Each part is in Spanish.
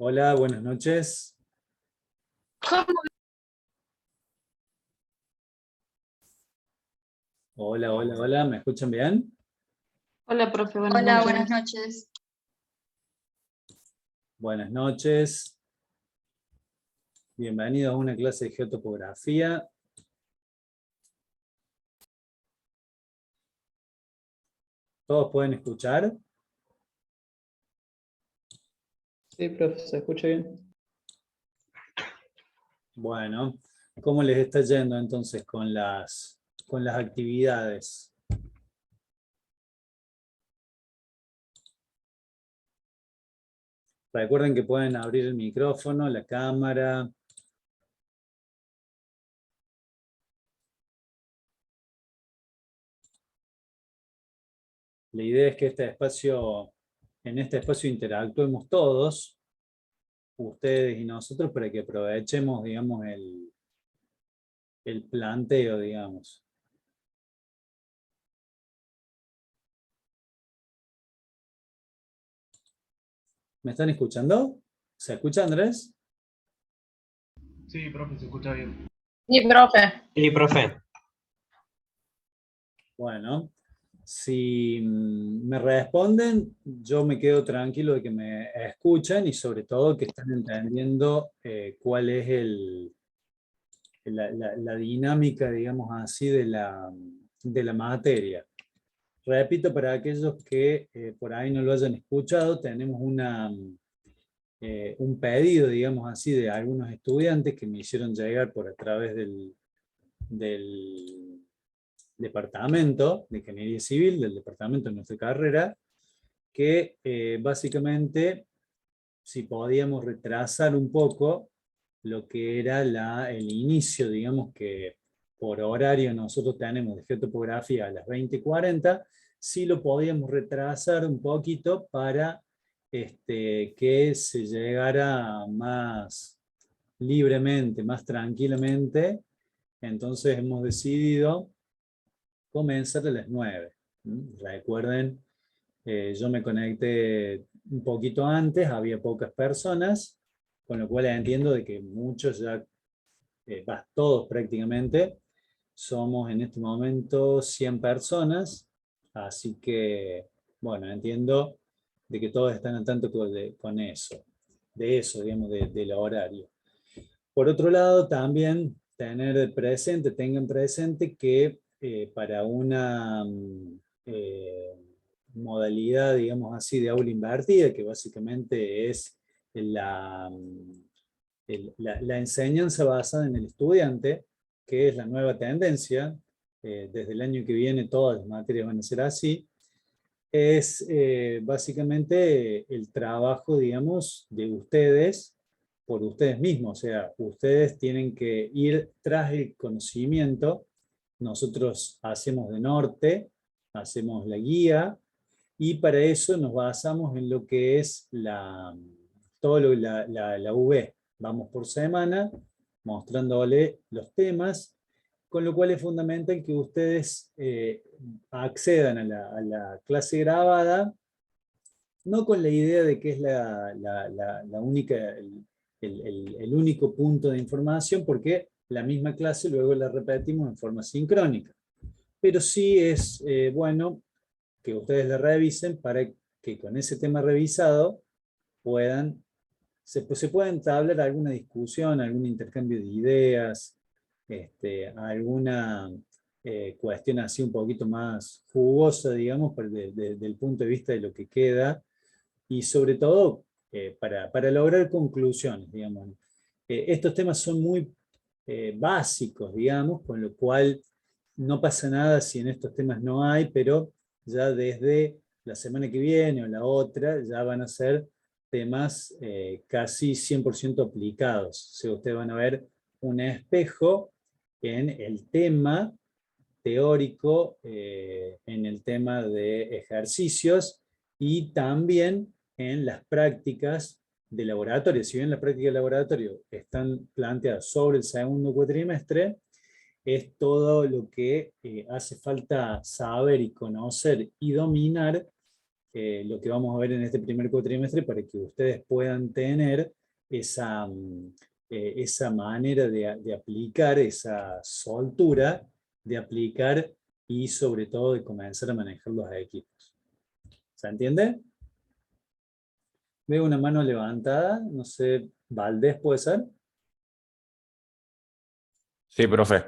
Hola, buenas noches. Hola, hola, hola, ¿me escuchan bien? Hola, profe, buenas Hola, noches. buenas noches. Buenas noches. Bienvenidos a una clase de geotopografía. ¿Todos pueden escuchar? Sí, profe, se escucha bien. Bueno, ¿cómo les está yendo entonces con las actividades? Recuerden que pueden abrir el micrófono, la cámara. La idea es que en este espacio interactuemos todos, ustedes y nosotros, para que aprovechemos, digamos, el planteo, digamos. ¿Me están escuchando? ¿Se escucha, Andrés? Sí, profe, se escucha bien. Sí, profe. Sí, profe. Bueno, si me responden, yo me quedo tranquilo de que me escuchan y sobre todo que están entendiendo cuál es la dinámica, digamos así, de la materia. Repito, para aquellos que por ahí no lo hayan escuchado, tenemos un pedido, digamos así, de algunos estudiantes que me hicieron llegar por a través del departamento de Ingeniería Civil, del departamento de nuestra carrera, que básicamente si podíamos retrasar un poco lo que era el inicio, digamos que por horario nosotros tenemos de geotopografía a las 20:40, si lo podíamos retrasar un poquito para que se llegara más libremente, más tranquilamente. Entonces hemos decidido comenzar a las 9. Recuerden, yo me conecté un poquito antes, había pocas personas, con lo cual entiendo de que muchos ya, todos prácticamente, somos en este momento 100 personas, así que, bueno, entiendo de que todos están al tanto con eso, de eso, digamos, del horario. Por otro lado, también tengan presente que para una modalidad, digamos así, de aula invertida, que básicamente es la, la enseñanza basada en el estudiante, que es la nueva tendencia, desde el año que viene todas las materias van a ser así, es básicamente el trabajo, digamos, de ustedes por ustedes mismos. O sea, ustedes tienen que ir tras el conocimiento. Nosotros hacemos de norte, hacemos la guía, y para eso nos basamos en lo que es la UV. Vamos por semana mostrándole los temas, con lo cual es fundamental que ustedes accedan a la clase grabada, no con la idea de que es la única, el único punto de información, porque la misma clase luego la repetimos en forma sincrónica. Pero sí es bueno que ustedes la revisen para que con ese tema revisado se pueda entablar alguna discusión, algún intercambio de ideas, alguna cuestión así un poquito más jugosa, digamos, del punto de vista de lo que queda, y sobre todo para lograr conclusiones, digamos. Estos temas son muy básicos, digamos, con lo cual no pasa nada si en estos temas no hay, pero ya desde la semana que viene o la otra ya van a ser temas casi 100% aplicados. O sea, ustedes van a ver un espejo en el tema teórico, en el tema de ejercicios y también en las prácticas de laboratorio. Si bien las prácticas de laboratorio están planteadas sobre el segundo cuatrimestre, es todo lo que hace falta saber y conocer y dominar lo que vamos a ver en este primer cuatrimestre para que ustedes puedan tener esa manera de aplicar, esa soltura de aplicar y sobre todo de comenzar a manejar los equipos. ¿Se entiende? Veo una mano levantada, no sé, Valdés puede ser. Sí, profe.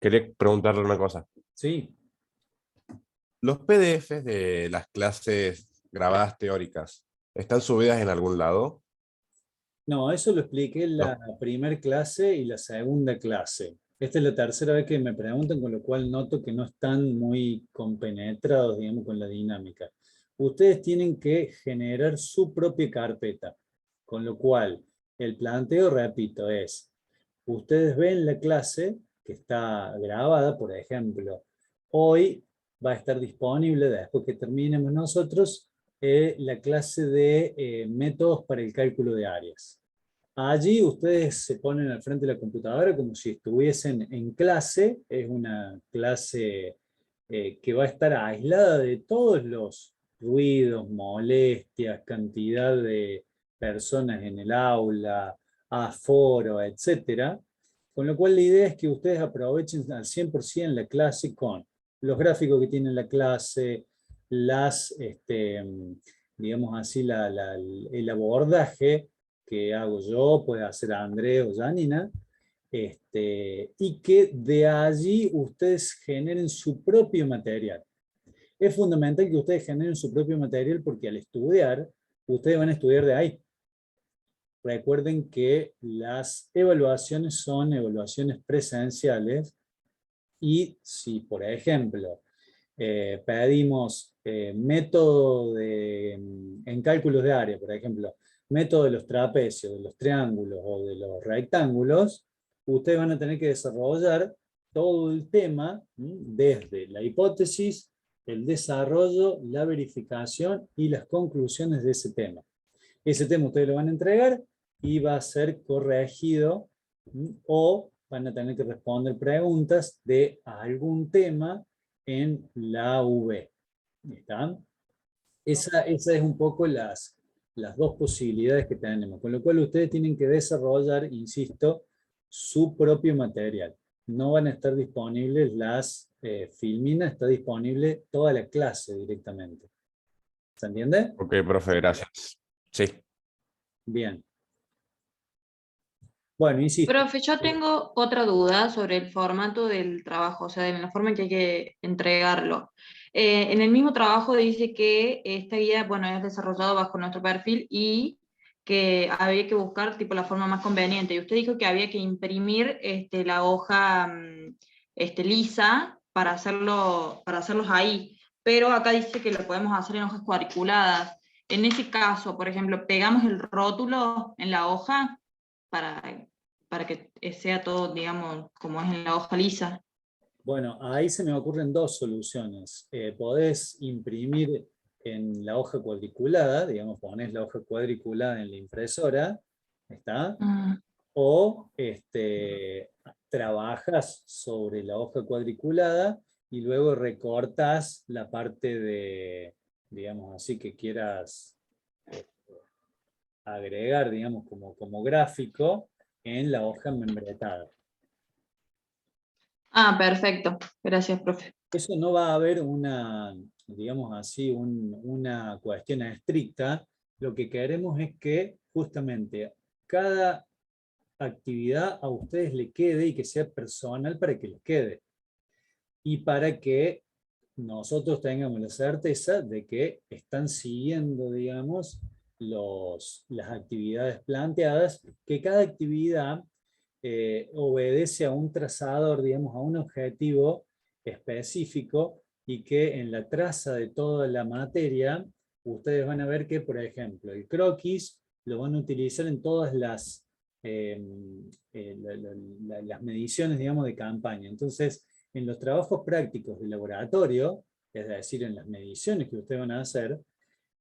Quería preguntarle una cosa. Sí. ¿Los PDFs de las clases grabadas teóricas están subidas en algún lado? No, eso lo expliqué en la primera clase y la segunda clase. Esta es la tercera vez que me preguntan, con lo cual noto que no están muy compenetrados, digamos, con la dinámica. Ustedes tienen que generar su propia carpeta, con lo cual el planteo, repito, es, ustedes ven la clase que está grabada, por ejemplo, hoy va a estar disponible, después que terminemos nosotros, la clase de métodos para el cálculo de áreas. Allí ustedes se ponen al frente de la computadora como si estuviesen en clase. Es una clase que va a estar aislada de todos los ruidos, molestias, cantidad de personas en el aula, aforo, etc. Con lo cual la idea es que ustedes aprovechen al 100% la clase con los gráficos que tiene la clase, digamos así, el abordaje que hago yo, puede hacer Andrés o Janina, y que de allí ustedes generen su propio material. Es fundamental que ustedes generen su propio material porque al estudiar, ustedes van a estudiar de ahí. Recuerden que las evaluaciones son evaluaciones presenciales y si, por ejemplo, pedimos método en cálculos de área, por ejemplo, método de los trapecios, de los triángulos o de los rectángulos, ustedes van a tener que desarrollar todo el tema desde la hipótesis, el desarrollo, la verificación y las conclusiones de ese tema. Ese tema ustedes lo van a entregar y va a ser corregido o van a tener que responder preguntas de algún tema en la UV. ¿Está? Esa es un poco las dos posibilidades que tenemos, con lo cual ustedes tienen que desarrollar, insisto, su propio material. No van a estar disponibles las filminas, está disponible toda la clase directamente. ¿Se entiende? Ok, profe, gracias. Sí. Bien. Bueno, insisto. Profe, yo tengo otra duda sobre el formato del trabajo, o sea, de la forma en que hay que entregarlo. En el mismo trabajo dice que esta guía, bueno, es desarrollado bajo nuestro perfil y que había que buscar tipo la forma más conveniente. Y usted dijo que había que imprimir la hoja lisa para hacerlos ahí. Pero acá dice que lo podemos hacer en hojas cuadriculadas. En ese caso, por ejemplo, pegamos el rótulo en la hoja para que sea todo, digamos, como es en la hoja lisa. Bueno, ahí se me ocurren dos soluciones. Podés imprimir en la hoja cuadriculada, digamos, ponés la hoja cuadriculada en la impresora, ¿está? O trabajas sobre la hoja cuadriculada y luego recortas la parte de, digamos así, que quieras agregar, digamos, como gráfico en la hoja membretada. Ah, perfecto. Gracias, profe. Eso no va a haber una, digamos así, una cuestión estricta. Lo que queremos es que justamente cada actividad a ustedes le quede y que sea personal para que les quede. Y para que nosotros tengamos la certeza de que están siguiendo, digamos, las actividades planteadas, que cada actividad obedece a un trazador, digamos, a un objetivo específico y que en la traza de toda la materia ustedes van a ver que, por ejemplo, el croquis lo van a utilizar en todas las mediciones, digamos, de campaña. Entonces, en los trabajos prácticos de laboratorio, es decir, en las mediciones que ustedes van a hacer,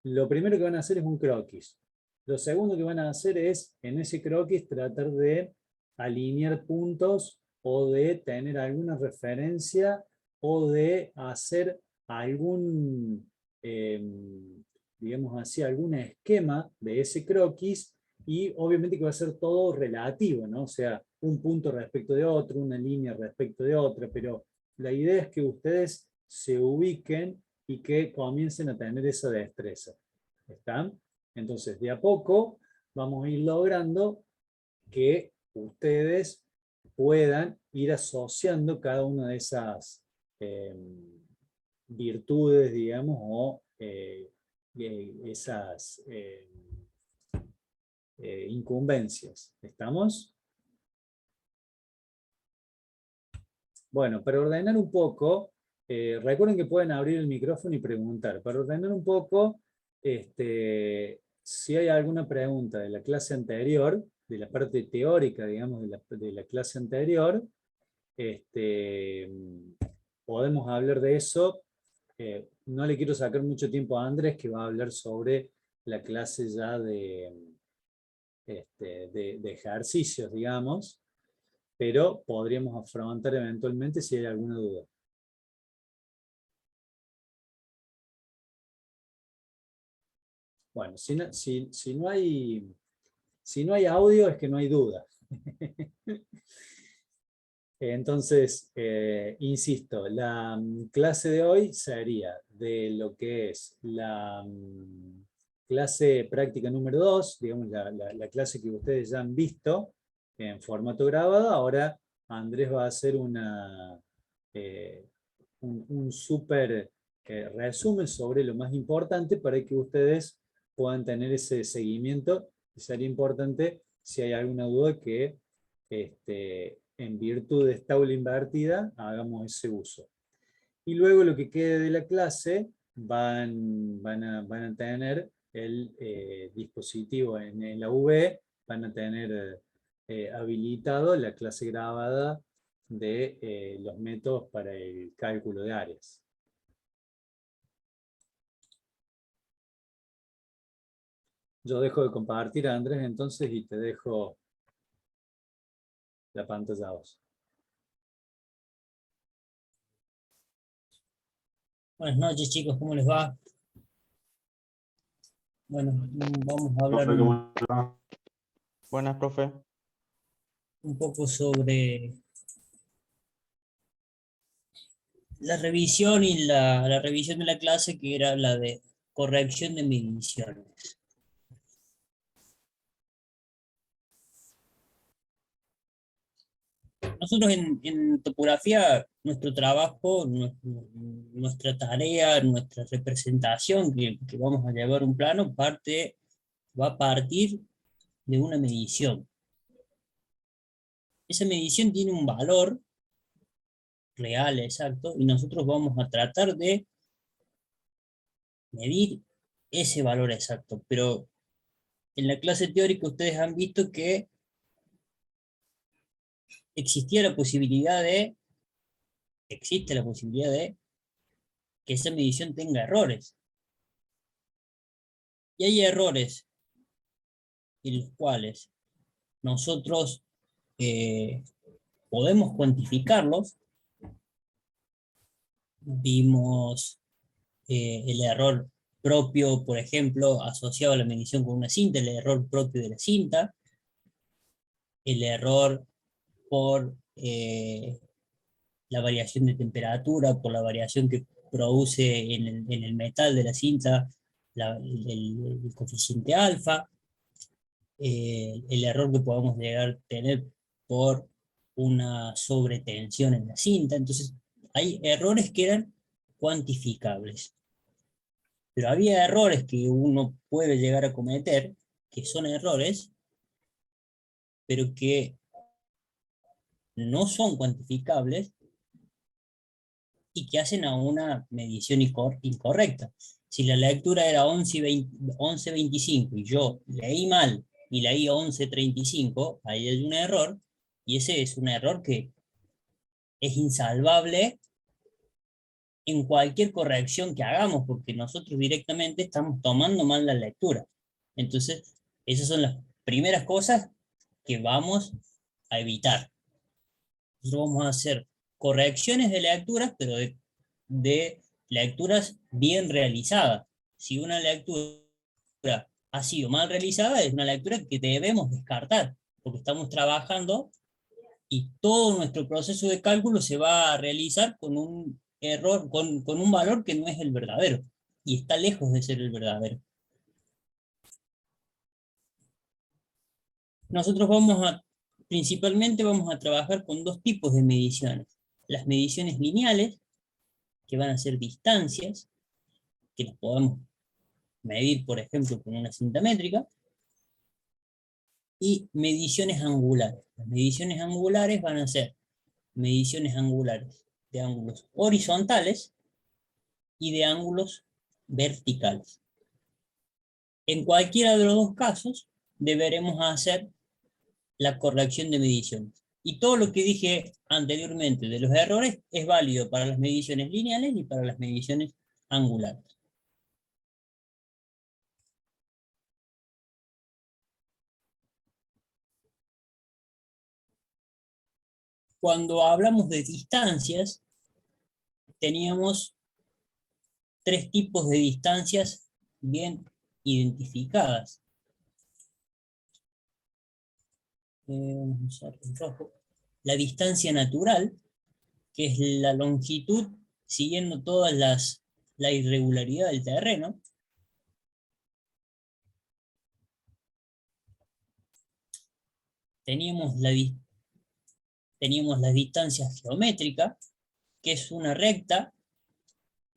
lo primero que van a hacer es un croquis. Lo segundo que van a hacer es, en ese croquis, tratar de alinear puntos o de tener alguna referencia o de hacer algún digamos así, algún esquema de ese croquis, y obviamente que va a ser todo relativo, ¿no? O sea, un punto respecto de otro, una línea respecto de otra, pero la idea es que ustedes se ubiquen y que comiencen a tener esa destreza. ¿Están? Entonces, de a poco vamos a ir logrando que ustedes puedan ir asociando cada una de esas virtudes, digamos, o esas incumbencias. ¿Estamos? Bueno, para ordenar un poco, recuerden que pueden abrir el micrófono y preguntar. Para ordenar un poco, si hay alguna pregunta de la clase anterior, de la parte teórica, digamos, de la clase anterior, podemos hablar de eso. No le quiero sacar mucho tiempo a Andrés, que va a hablar sobre la clase ya de ejercicios, digamos, pero podríamos afrontar eventualmente si hay alguna duda. Bueno, si no hay audio es que no hay duda. Entonces, insisto, la clase de hoy sería de lo que es la clase práctica número 2, digamos la clase que ustedes ya han visto en formato grabado. Ahora Andrés va a hacer un súper resumen sobre lo más importante para que ustedes puedan tener ese seguimiento, y sería importante, si hay alguna duda, que en virtud de esta aula invertida hagamos ese uso. Y luego lo que quede de la clase van a tener el dispositivo en la UV, van a tener habilitado la clase grabada de los métodos para el cálculo de áreas. Yo dejo de compartir, Andrés, entonces, y te dejo la pantalla a vos. Buenas noches, chicos, ¿cómo les va? Bueno, vamos a hablar Buenas, profe. un poco sobre la revisión y la revisión de la clase, que era la de corrección de mediciones. Nosotros en topografía, nuestro trabajo, nuestra tarea, nuestra representación que vamos a llevar un plano, va a partir de una medición. Esa medición tiene un valor real, exacto, y nosotros vamos a tratar de medir ese valor exacto. Pero en la clase teórica ustedes han visto que existe la posibilidad de que esa medición tenga errores. Y hay errores en los cuales nosotros podemos cuantificarlos. Vimos el error propio, por ejemplo, asociado a la medición con una cinta, el error propio de la cinta, el error por la variación de temperatura, por la variación que produce en el metal de la cinta, el coeficiente alfa, el error que podemos llegar a tener por una sobretensión en la cinta. Entonces, hay errores que eran cuantificables. Pero había errores que uno puede llegar a cometer, que son errores, pero que no son cuantificables y que hacen a una medición incorrecta. Si la lectura era 11:25 y yo leí mal y leí 11:35, ahí hay un error, y ese es un error que es insalvable en cualquier corrección que hagamos, porque nosotros directamente estamos tomando mal la lectura. Entonces, esas son las primeras cosas que vamos a evitar. Nosotros vamos a hacer correcciones de lecturas, pero de lecturas bien realizadas. Si una lectura ha sido mal realizada, es una lectura que debemos descartar, porque estamos trabajando y todo nuestro proceso de cálculo se va a realizar con un error, con un valor que no es el verdadero, y está lejos de ser el verdadero. Nosotros principalmente vamos a trabajar con dos tipos de mediciones. Las mediciones lineales, que van a ser distancias, que las podemos medir, por ejemplo, con una cinta métrica, y mediciones angulares. Las mediciones angulares van a ser mediciones angulares de ángulos horizontales y de ángulos verticales. En cualquiera de los dos casos, deberemos hacer la corrección de mediciones. Y todo lo que dije anteriormente de los errores es válido para las mediciones lineales y para las mediciones angulares. Cuando hablamos de distancias, teníamos tres tipos de distancias bien identificadas. Vamos a usar el rojo. La distancia natural, que es la longitud siguiendo la irregularidad del terreno. Teníamos la distancia geométrica, que es una recta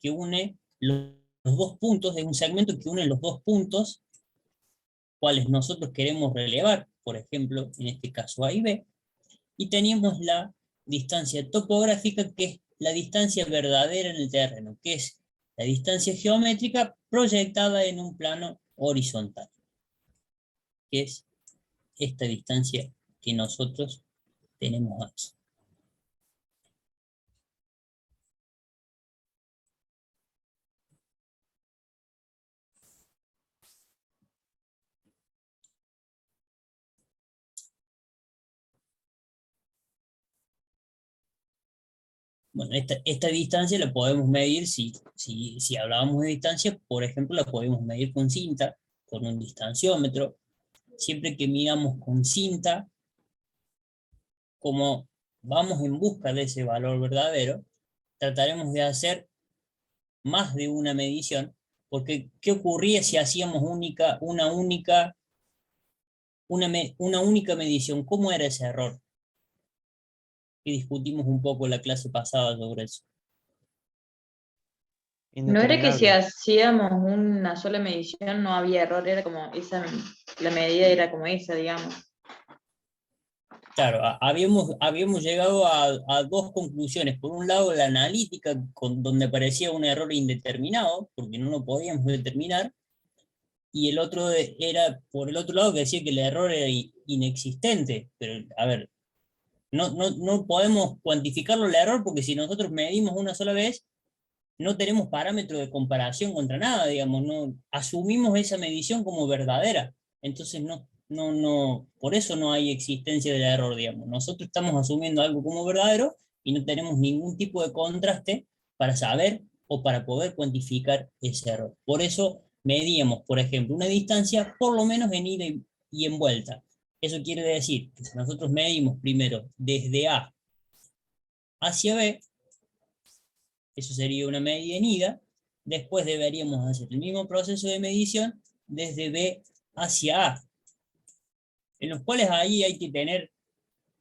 que une los dos puntos, es un segmento que une los dos puntos, cuales nosotros queremos relevar, por ejemplo, en este caso A y B, y teníamos la distancia topográfica, que es la distancia verdadera en el terreno, que es la distancia geométrica proyectada en un plano horizontal, que es esta distancia que nosotros tenemos aquí. Bueno, esta distancia la podemos medir, si hablábamos de distancia, por ejemplo, la podemos medir con cinta, con un distanciómetro. Siempre que midamos con cinta, como vamos en busca de ese valor verdadero, trataremos de hacer más de una medición, porque ¿qué ocurría si hacíamos una única medición? ¿Cómo era ese error? Y discutimos un poco la clase pasada sobre eso. No era que si Indeterminable. hacíamos una sola medición no había error, era como esa, la medida era como esa, digamos. Claro, habíamos llegado a dos conclusiones. Por un lado, la analítica, donde aparecía un error indeterminado, porque no lo podíamos determinar, y el otro era, por el otro lado, que decía que el error era inexistente. Pero, a ver, no podemos cuantificarlo el error, porque si nosotros medimos una sola vez, no tenemos parámetro de comparación contra nada, digamos, no asumimos esa medición como verdadera. Entonces por eso no hay existencia del error, digamos. Nosotros estamos asumiendo algo como verdadero y no tenemos ningún tipo de contraste para saber o para poder cuantificar ese error. Por eso medíamos, por ejemplo, una distancia por lo menos en ida y en vuelta. Eso quiere decir que si nosotros medimos primero desde A hacia B, eso sería una medida en ida, después deberíamos hacer el mismo proceso de medición desde B hacia A, en los cuales ahí hay que tener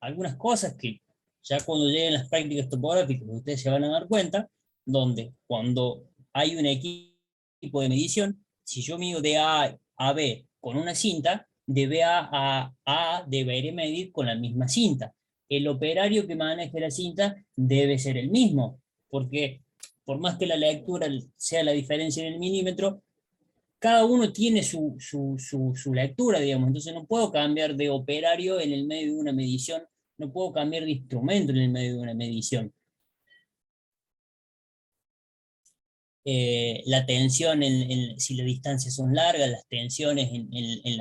algunas cosas que ya cuando lleguen las prácticas topográficas ustedes se van a dar cuenta, donde cuando hay un equipo de medición, si yo mido de A a B con una cinta, de B a A deberé medir con la misma cinta. El operario que maneje la cinta debe ser el mismo, porque por más que la lectura sea la diferencia en el milímetro, cada uno tiene su lectura, digamos, entonces no puedo cambiar de operario en el medio de una medición, no puedo cambiar de instrumento en el medio de una medición. La tensión, si las distancias son largas, las tensiones en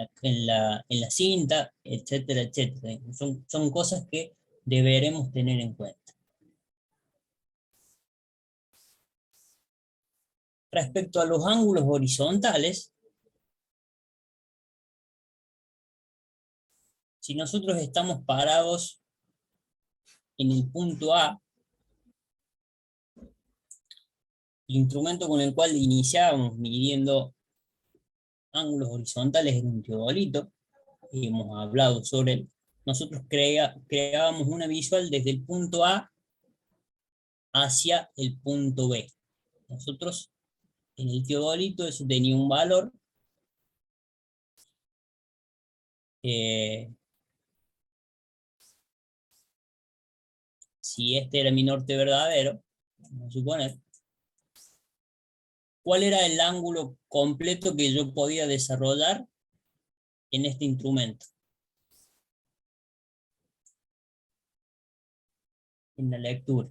la cinta, etcétera, etcétera. Son cosas que deberemos tener en cuenta. Respecto a los ángulos horizontales, si nosotros estamos parados en el punto A, el instrumento con el cual iniciábamos midiendo ángulos horizontales era un teodolito, y hemos hablado sobre él. Nosotros creábamos una visual desde el punto A hacia el punto B. Nosotros, en el teodolito, eso tenía un valor si este era mi norte verdadero, vamos a suponer, ¿cuál era el ángulo completo que yo podía desarrollar en este instrumento? En la lectura.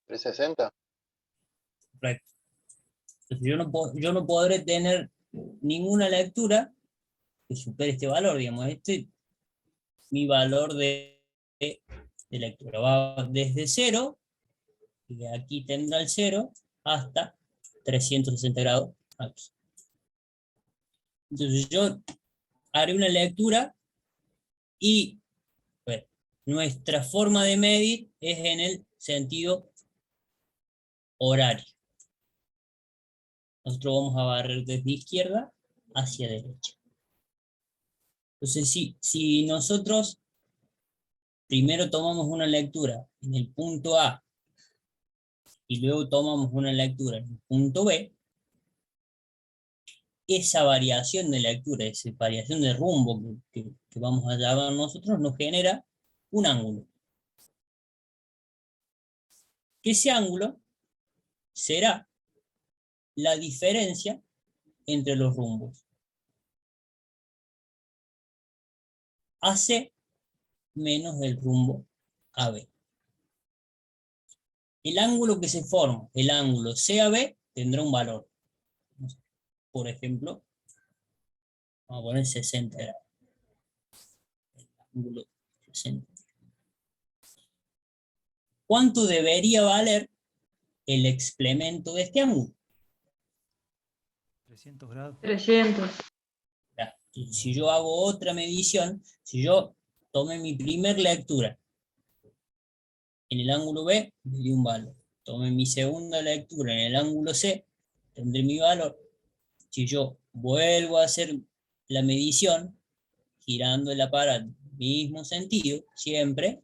¿360? Correcto. Entonces yo no podré tener ninguna lectura que supere este valor, digamos, mi valor de lectura. Va desde 0, y aquí tendrá el 0, hasta 360 grados aquí. Entonces yo haré una lectura y bueno, nuestra forma de medir es en el sentido horario. Nosotros vamos a barrer desde izquierda hacia derecha. Entonces, si nosotros primero tomamos una lectura en el punto A y luego tomamos una lectura en el punto B, esa variación de lectura, esa variación de rumbo que vamos a llamar nosotros, nos genera un ángulo. Que ese ángulo será la diferencia entre los rumbos. AC menos el rumbo AB. El ángulo que se forma, el ángulo CAB, tendrá un valor. Por ejemplo, vamos a poner 60 grados. El ángulo 60. ¿Cuánto debería valer el explemento de este ángulo? 300 grados. 300. Y si yo hago otra medición, si yo tomé mi primer lectura en el ángulo B, me dio un valor. Tomé mi segunda lectura en el ángulo C, tendré mi valor. Si yo vuelvo a hacer la medición, girando el aparato en el mismo sentido, siempre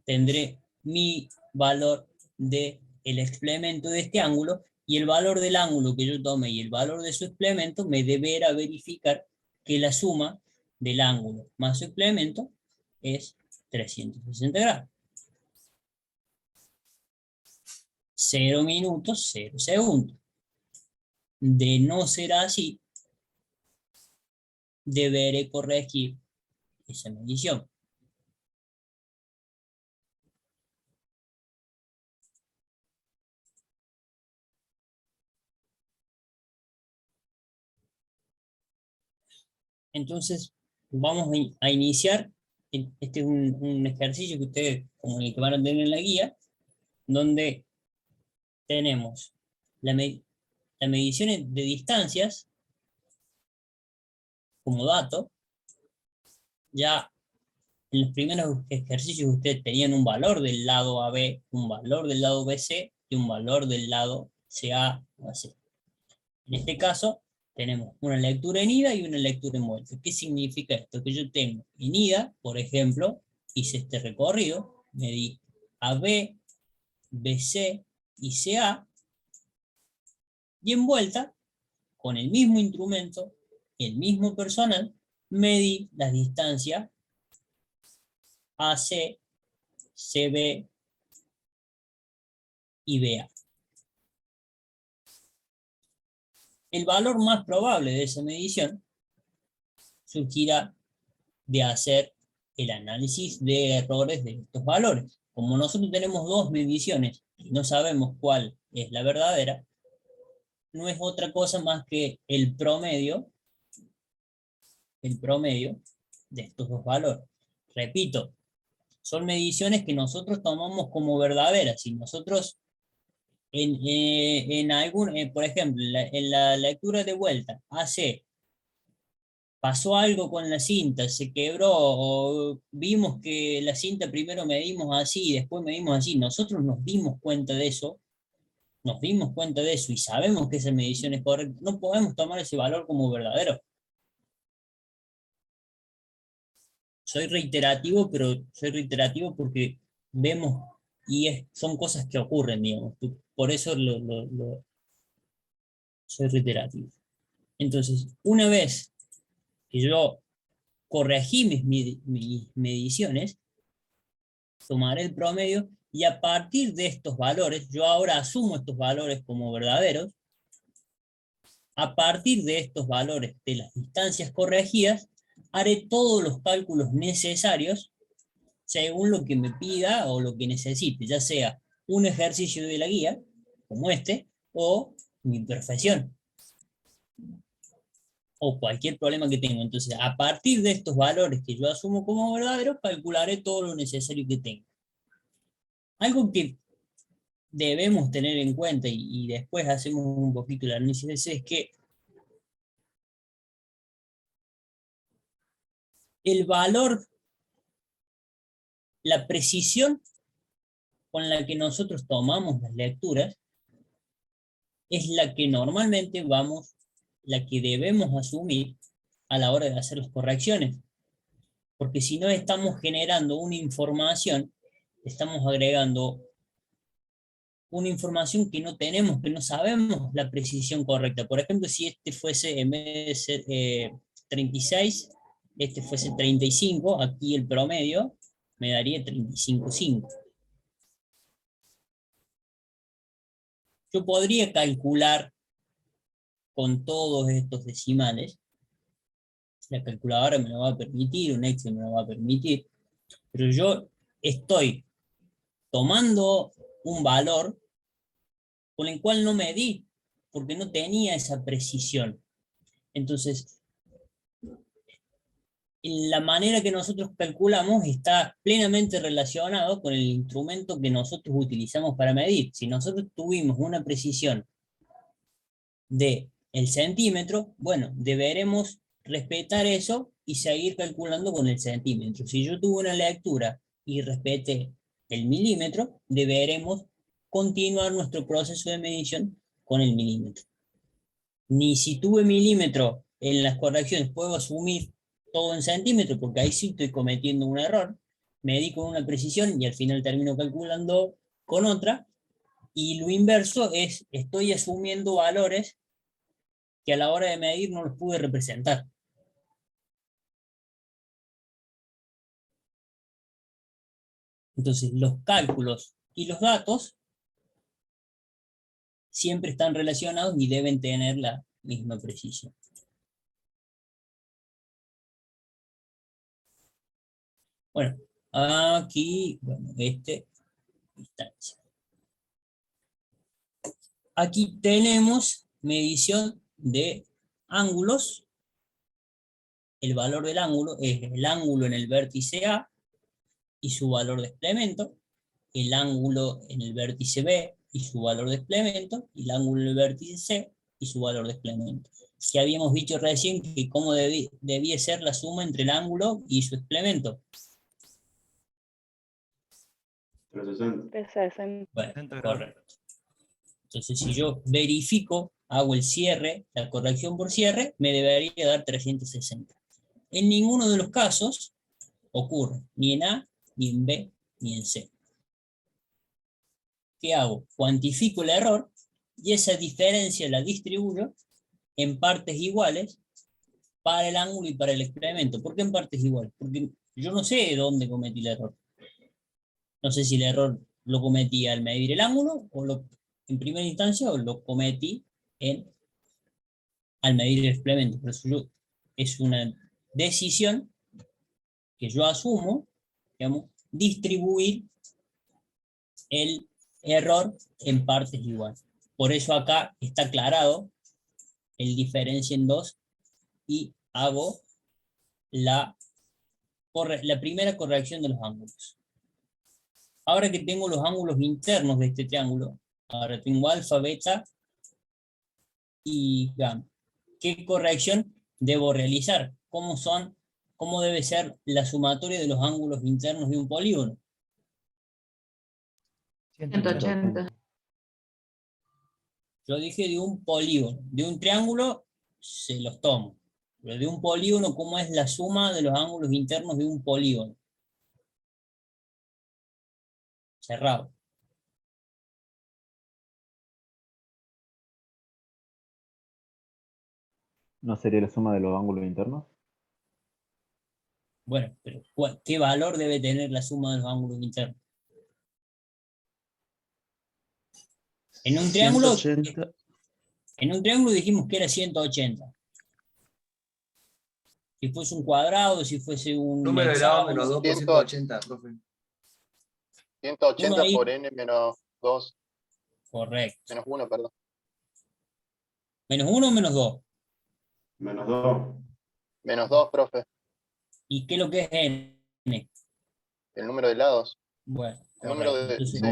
tendré mi valor del explemento de este ángulo, y el valor del ángulo que yo tome y el valor de su explemento me deberá verificar que la suma del ángulo más su explemento es 360 grados. 0 minutos, 0 segundos. De no ser así, deberé corregir esa medición. Entonces, vamos a iniciar. Este es un ejercicio que ustedes, como el que van a tener en la guía, donde tenemos las mediciones de distancias como dato. Ya en los primeros ejercicios ustedes tenían un valor del lado AB, un valor del lado BC y un valor del lado CA o AC. En este caso, tenemos una lectura en ida y una lectura en vuelta. ¿Qué significa esto? Que yo tengo en ida, por ejemplo, hice este recorrido, medí AB, BC y CA, y en vuelta, con el mismo instrumento, el mismo personal, medí las distancias AC, CB y BA. El valor más probable de esa medición surgirá de hacer el análisis de errores de estos valores. Como nosotros tenemos dos mediciones y no sabemos cuál es la verdadera, no es otra cosa más que el promedio de estos dos valores. Repito, son mediciones que nosotros tomamos como verdaderas. Si nosotros por ejemplo, en la lectura de vuelta, pasó algo con la cinta, se quebró, o vimos que la cinta primero medimos así y después medimos así, nosotros nos dimos cuenta de eso, y sabemos que esa medición es correcta, no podemos tomar ese valor como verdadero. Soy reiterativo, pero soy reiterativo porque vemos son cosas que ocurren, digamos. Por eso soy reiterativo. Entonces, una vez que yo corregí mis mediciones, tomaré el promedio y a partir de estos valores, yo ahora asumo estos valores como verdaderos, a partir de estos valores de las distancias corregidas, haré todos los cálculos necesarios según lo que me pida o lo que necesite, ya sea un ejercicio de la guía, como este, o mi profesión, o cualquier problema que tenga. Entonces, a partir de estos valores que yo asumo como verdaderos, calcularé todo lo necesario que tenga. Algo que debemos tener en cuenta, y después hacemos un poquito el análisis, es que el valor, la precisión con la que nosotros tomamos las lecturas, es la que normalmente la que debemos asumir a la hora de hacer las correcciones. Porque si no estamos generando una información, estamos agregando una información que no tenemos, que no sabemos la precisión correcta. Por ejemplo, si este fuese, en vez de ser 36, este fuese 35, aquí el promedio me daría 35,5. Yo podría calcular con todos estos decimales, la calculadora me lo va a permitir, un Excel me lo va a permitir, pero yo estoy tomando un valor con el cual no medí, porque no tenía esa precisión. Entonces, la manera que nosotros calculamos está plenamente relacionado con el instrumento que nosotros utilizamos para medir. Si nosotros tuvimos una precisión de el centímetro, bueno, deberemos respetar eso y seguir calculando con el centímetro. Si yo tuve una lectura y respeté el milímetro, deberemos continuar nuestro proceso de medición con el milímetro. Ni si tuve milímetro en las correcciones puedo asumir todo en centímetro, porque ahí sí estoy cometiendo un error, medí con una precisión y al final termino calculando con otra, y lo inverso es, estoy asumiendo valores que a la hora de medir no los pude representar. Entonces, los cálculos y los datos siempre están relacionados y deben tener la misma precisión. Bueno, aquí, distancia. Aquí tenemos medición de ángulos. El valor del ángulo es el ángulo en el vértice A y su valor de explemento, el ángulo en el vértice B y su valor de explemento, y el ángulo en el vértice C y su valor de explemento. Que habíamos dicho recién que cómo debía ser la suma entre el ángulo y su explemento. 360. Bueno, correcto. Entonces, si yo verifico, hago el cierre, la corrección por cierre, me debería dar 360. En ninguno de los casos ocurre, ni en A, ni en B, ni en C. ¿Qué hago? Cuantifico el error y esa diferencia la distribuyo en partes iguales para el ángulo y para el explemento. ¿Por qué en partes iguales? Porque yo no sé dónde cometí el error. No sé si el error lo cometí al medir el ángulo en primera instancia, o lo cometí al medir el explemento. Por eso es una decisión que yo asumo, digamos, distribuir el error en partes iguales. Por eso acá está aclarado el diferencia en dos y hago la primera corrección de los ángulos. Ahora que tengo los ángulos internos de este triángulo, ahora tengo alfa, beta y gamma. ¿Qué corrección debo realizar? ¿Cómo debe ser la sumatoria de los ángulos internos de un polígono? 180. Yo dije de un polígono. De un triángulo se los tomo. Pero de un polígono, ¿cómo es la suma de los ángulos internos de un polígono? Cerrado. ¿No sería la suma de los ángulos internos? Bueno, pero ¿qué valor debe tener la suma de los ángulos internos? En un triángulo, 180. en un triángulo dijimos que era 180. Si fuese un cuadrado, si fuese un Número elevado hexágono, menos 2 por 180, profe. 180 Uno ahí. por n menos 2, correcto. menos 1, perdón. ¿Menos 1 o menos 2? Menos 2. Menos 2, profe. ¿Y qué es lo que es n? El número de lados. Bueno, El número correcto. de... Entonces, sí.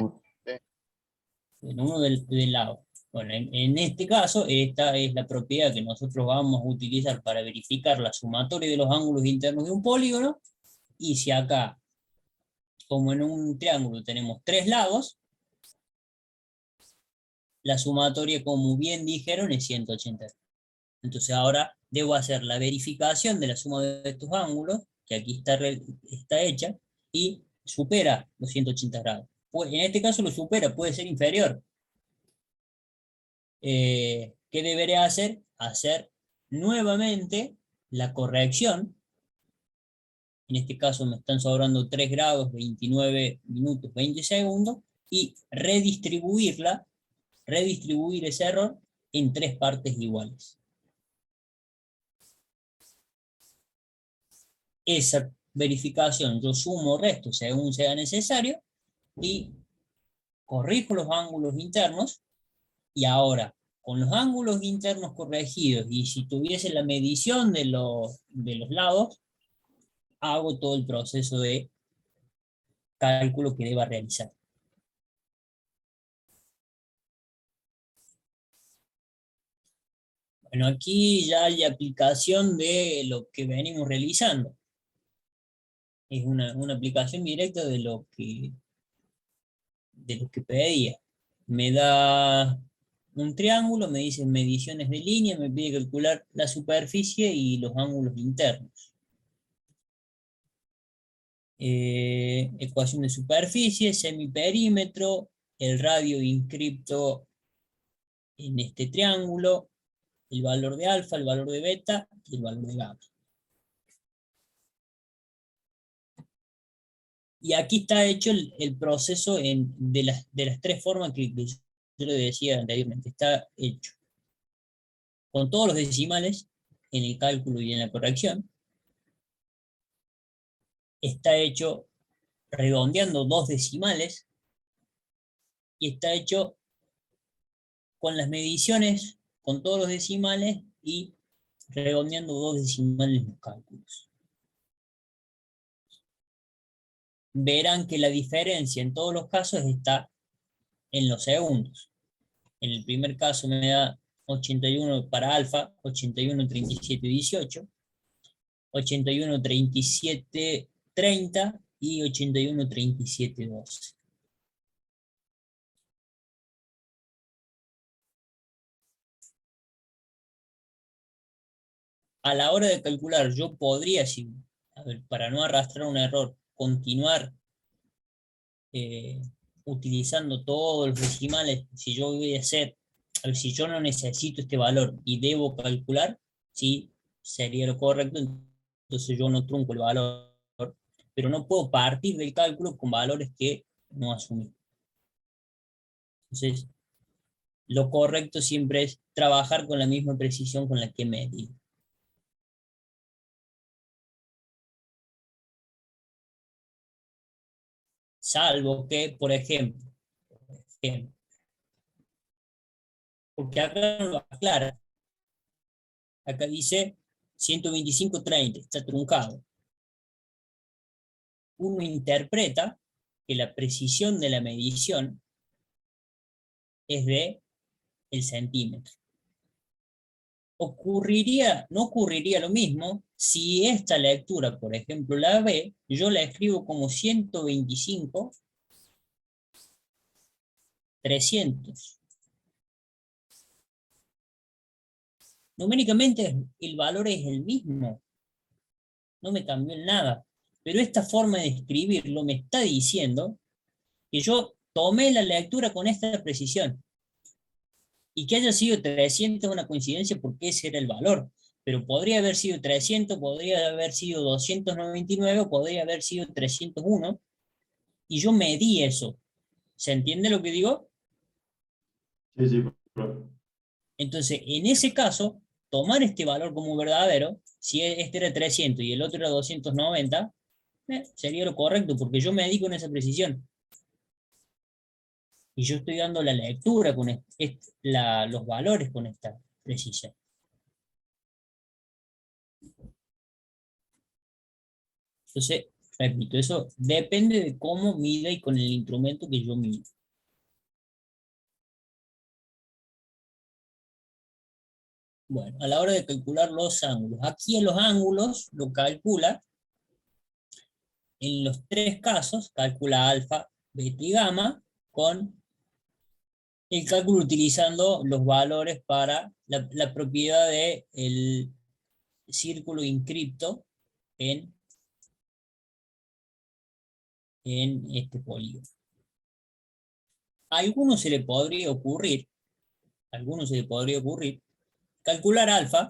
el número del lado. Bueno, en este caso, esta es la propiedad que nosotros vamos a utilizar para verificar la sumatoria de los ángulos internos de un polígono. Y si acá, como en un triángulo, tenemos 3 lados, la sumatoria, como bien dijeron, es 180. Entonces ahora debo hacer la verificación de la suma de estos ángulos, que aquí está hecha, y supera los 180 grados. Pues en este caso lo supera, puede ser inferior. ¿Qué deberé hacer? Hacer nuevamente la corrección. En este caso me están sobrando 3 grados, 29 minutos, 20 segundos, y redistribuir ese error en 3 partes iguales. Esa verificación yo sumo resto según sea necesario y corrijo los ángulos internos. Y ahora, con los ángulos internos corregidos, y si tuviese la medición de los lados, hago todo el proceso de cálculo que deba realizar. Bueno, aquí ya hay aplicación de lo que venimos realizando. Es una aplicación directa de lo que pedía. Me da un triángulo, me dice mediciones de línea, me pide calcular la superficie y los ángulos internos. Ecuación de superficie, semiperímetro, el radio inscripto en este triángulo, el valor de alfa, el valor de beta y el valor de gamma. Y aquí está hecho el proceso de las 3 formas que yo le decía anteriormente. Está hecho con todos los decimales en el cálculo y en la corrección. Está hecho redondeando 2 decimales. Y está hecho con las mediciones, con todos los decimales y redondeando 2 decimales en los cálculos. Verán que la diferencia en todos los casos está en los segundos. En el primer caso me da 81 para alfa, 81, 37, 18, 81, 37, 30 y 81, 37, 12. A la hora de calcular, yo podría, para no arrastrar un error, continuar utilizando todos los decimales. Si yo voy a hacer, si yo no necesito este valor y debo calcular, sí, sería lo correcto, entonces yo no trunco el valor, pero no puedo partir del cálculo con valores que no asumí. Entonces, lo correcto siempre es trabajar con la misma precisión con la que medí. Salvo que, por ejemplo, porque acá no lo aclara. Acá dice 125-30, está truncado. Uno interpreta que la precisión de la medición es de el centímetro. No ocurriría lo mismo si esta lectura, por ejemplo la B, yo la escribo como 125, 300. Numéricamente el valor es el mismo, no me cambió en nada, pero esta forma de escribirlo me está diciendo que yo tomé la lectura con esta precisión. Y que haya sido 300 es una coincidencia porque ese era el valor, pero podría haber sido 300, podría haber sido 299, o podría haber sido 301, y yo medí eso. ¿Se entiende lo que digo? Sí, sí, profe. Entonces, en ese caso, tomar este valor como verdadero, si este era 300 y el otro era 290, sería lo correcto, porque yo medí con esa precisión. Y yo estoy dando la lectura con los valores con esta precisión. Entonces, repito, eso depende de cómo mida y con el instrumento que yo mido. Bueno, a la hora de calcular los ángulos. Aquí en los ángulos lo calcula, en los tres casos, calcula alfa, beta y gamma, con el cálculo utilizando los valores para la propiedad del círculo inscripto en este polígono. A algunos se le podría ocurrir, calcular alfa,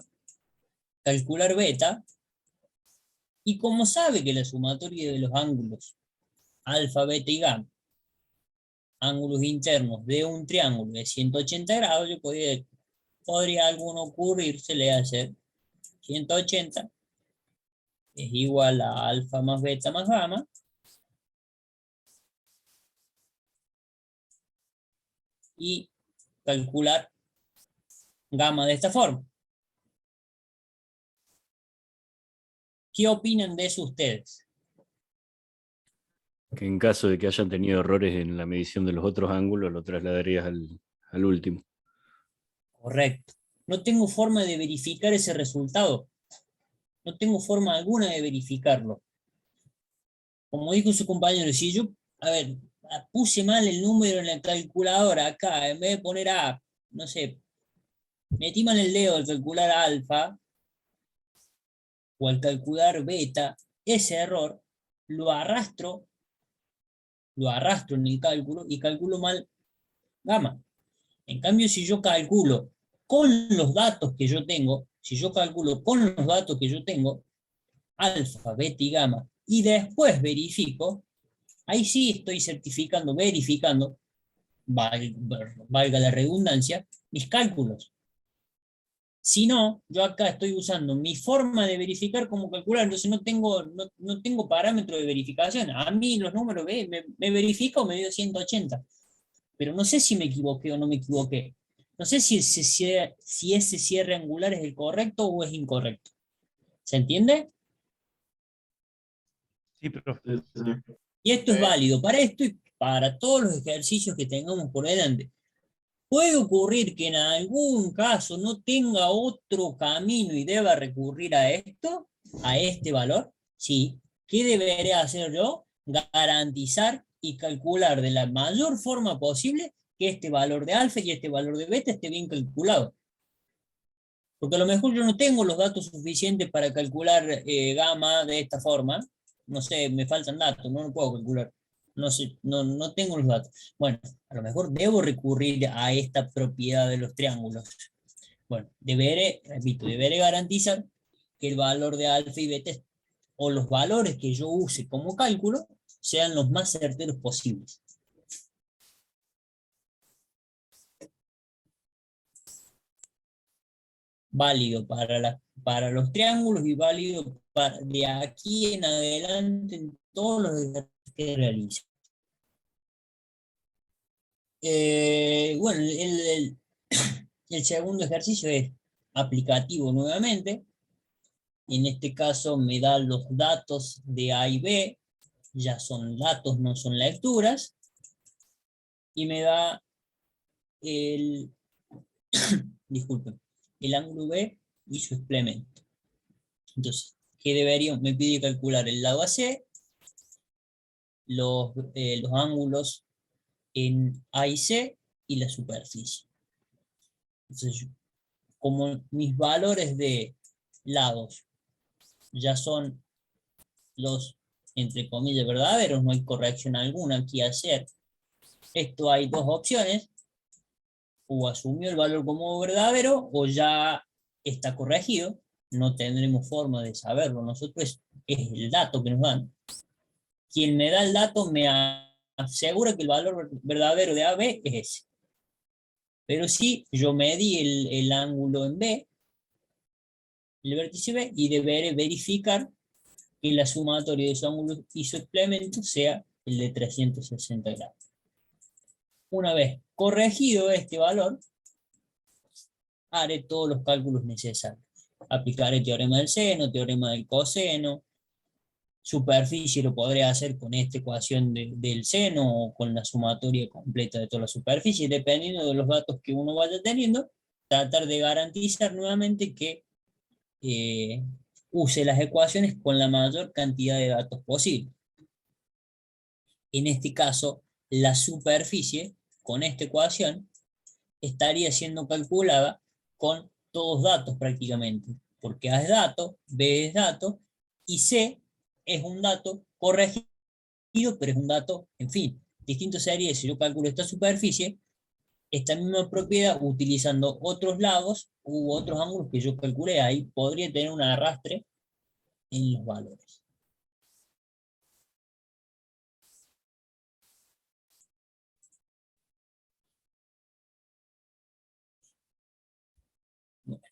calcular beta, y como sabe que la sumatoria de los ángulos alfa, beta y gamma, ángulos internos de un triángulo de 180 grados, yo podría alguno ocurrírsele hacer 180 es igual a alfa más beta más gamma, y calcular gamma de esta forma. ¿Qué opinan de eso ustedes? Que en caso de que hayan tenido errores en la medición de los otros ángulos, lo trasladarías al último. Correcto. No tengo forma de verificar ese resultado. No tengo forma alguna de verificarlo. Como dijo su compañero, si yo, puse mal el número en la calculadora acá, en vez de poner A, no sé, metí mal el dedo al calcular alfa, o al calcular beta, ese error lo arrastro en el cálculo y calculo mal gamma. En cambio, si yo calculo con los datos que yo tengo, alfa, beta y gamma, y después verifico, ahí sí estoy verificando, valga la redundancia, mis cálculos. Si no, yo acá estoy usando mi forma de verificar como calcular, entonces no tengo parámetro de verificación. A mí los números me verifica o me dio 180. Pero no sé si me equivoqué o no me equivoqué. No sé si ese cierre angular es el correcto o es incorrecto. ¿Se entiende? Sí, profe. Sí, sí. Y esto es válido para esto y para todos los ejercicios que tengamos por delante. Puede ocurrir que en algún caso no tenga otro camino y deba recurrir a esto, a este valor. Sí. ¿Qué deberé hacer yo? Garantizar y calcular de la mayor forma posible que este valor de alfa y este valor de beta esté bien calculado. Porque a lo mejor yo no tengo los datos suficientes para calcular gamma de esta forma. No sé, me faltan datos, no lo puedo calcular. No sé, no tengo los datos. Bueno, a lo mejor debo recurrir a esta propiedad de los triángulos. Bueno, deberé garantizar que el valor de alfa y beta o los valores que yo use como cálculo sean los más certeros posibles. Válido para los triángulos y válido de aquí en adelante en todos los ejercicios que realice. Bueno, el segundo ejercicio es aplicativo nuevamente. En este caso me da los datos de A y B, ya son datos, no son lecturas, y me da el, disculpen, el ángulo B y su suplemento. Entonces, ¿qué debería? Me pide calcular el lado AC, los ángulos en A y C y la superficie. Entonces, como mis valores de lados ya son los, entre comillas, verdaderos, no hay corrección alguna aquí a hacer. Esto hay dos opciones: o asumió el valor como verdadero o ya está corregido. No tendremos forma de saberlo nosotros, es el dato que nos dan. Quien me da el dato me asegura que el valor verdadero de AB es ese. Pero si yo medí el ángulo en B, el vértice B, y deberé verificar que la sumatoria de su ángulo y su suplemento sea el de 360 grados. Una vez corregido este valor, haré todos los cálculos necesarios. Aplicaré teorema del seno, teorema del coseno, superficie lo podré hacer con esta ecuación del seno o con la sumatoria completa de toda la superficie, dependiendo de los datos que uno vaya teniendo, tratar de garantizar nuevamente que use las ecuaciones con la mayor cantidad de datos posible. En este caso, la superficie, con esta ecuación, estaría siendo calculada con todos datos prácticamente, porque A es dato, B es dato, y C es un dato corregido, pero es un dato, en fin. Distinto sería si yo calculo esta superficie, esta misma propiedad utilizando otros lados u otros ángulos que yo calculé, ahí podría tener un arrastre en los valores. Bueno.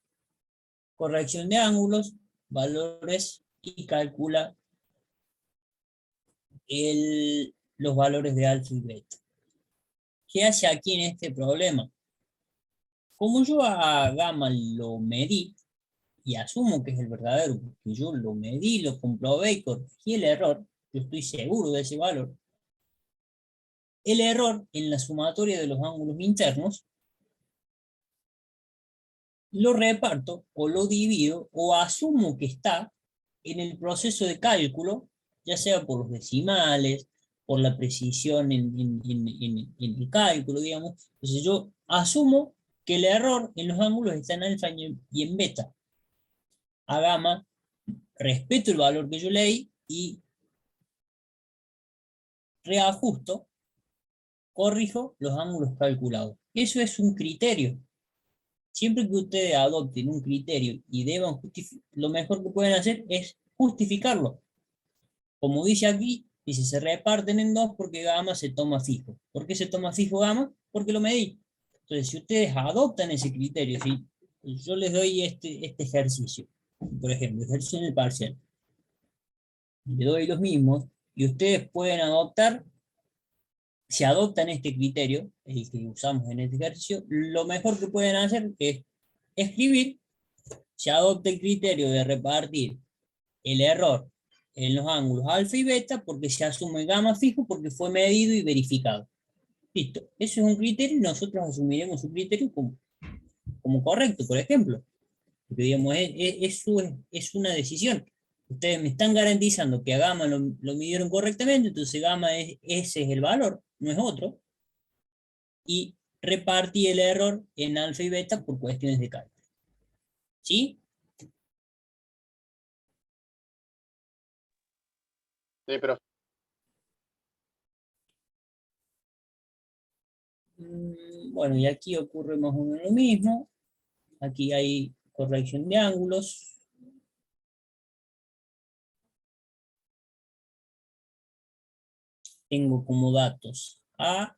Corrección de ángulos, valores, y calcula los valores de alfa y beta. ¿Qué hace aquí en este problema? Como yo a gamma lo medí, y asumo que es el verdadero, porque yo lo medí, lo comprobé y corregí el error, yo estoy seguro de ese valor, el error en la sumatoria de los ángulos internos lo reparto o lo divido o asumo que está en el proceso de cálculo, ya sea por los decimales, por la precisión en el cálculo, digamos. Entonces yo asumo que el error en los ángulos está en alfa y en beta. A gamma, respeto el valor que yo leí y reajusto, corrijo los ángulos calculados. Eso es un criterio. Siempre que ustedes adopten un criterio y deban lo mejor que pueden hacer es justificarlo. Como dice aquí, dice se reparten en dos porque gamma se toma fijo. ¿Por qué se toma fijo gamma? Porque lo medí. Entonces, si ustedes adoptan ese criterio, si yo les doy este ejercicio, por ejemplo, ejercicio en el parcial, le doy los mismos, y ustedes pueden adoptar, si adoptan este criterio, el que usamos en este ejercicio, lo mejor que pueden hacer es escribir, se adopta el criterio de repartir el error en los ángulos alfa y beta porque se asume gamma fijo porque fue medido y verificado. Listo, eso es un criterio y nosotros asumiremos su criterio como correcto, por ejemplo. Porque digamos, eso es una decisión. Ustedes me están garantizando que a gamma lo midieron correctamente, entonces gamma ese es el valor, no es otro. Y repartí el error en alfa y beta por cuestiones de cálculo. ¿Sí? Sí, profe. Bueno, y aquí ocurre más o menos lo mismo. Aquí hay corrección de ángulos. Tengo como datos A,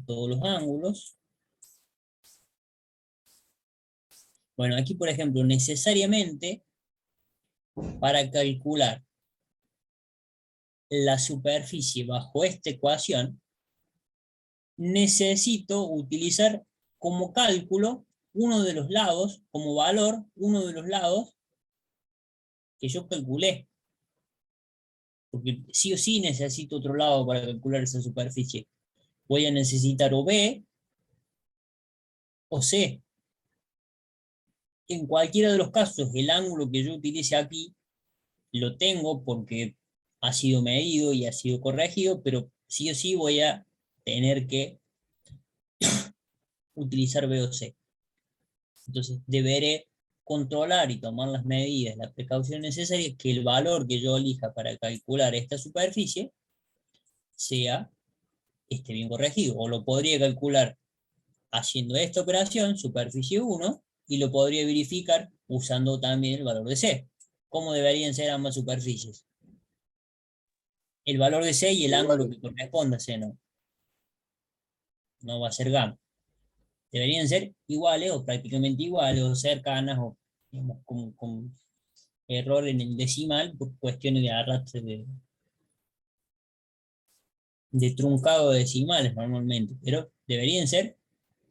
todos los ángulos. Bueno, aquí por ejemplo, necesariamente para calcular la superficie bajo esta ecuación, necesito utilizar como cálculo uno de los lados, como valor, uno de los lados que yo calculé. porque sí o sí necesito otro lado para calcular esa superficie. Voy a necesitar o B o C. En cualquiera de los casos, el ángulo que yo utilice aquí lo tengo porque ha sido medido y ha sido corregido, pero sí o sí voy a tener que utilizar B o C. Entonces deberé controlar y tomar las medidas, la precaución necesaria, que el valor que yo elija para calcular esta superficie esté bien corregido, o lo podría calcular haciendo esta operación, superficie 1, y lo podría verificar usando también el valor de C. ¿Cómo deberían ser ambas superficies? El valor de C y el ángulo que corresponda a C, no va a ser gamma. Deberían ser iguales o prácticamente iguales o cercanas o digamos, con error en el decimal por cuestiones de arrastre de truncado de decimales normalmente, pero deberían ser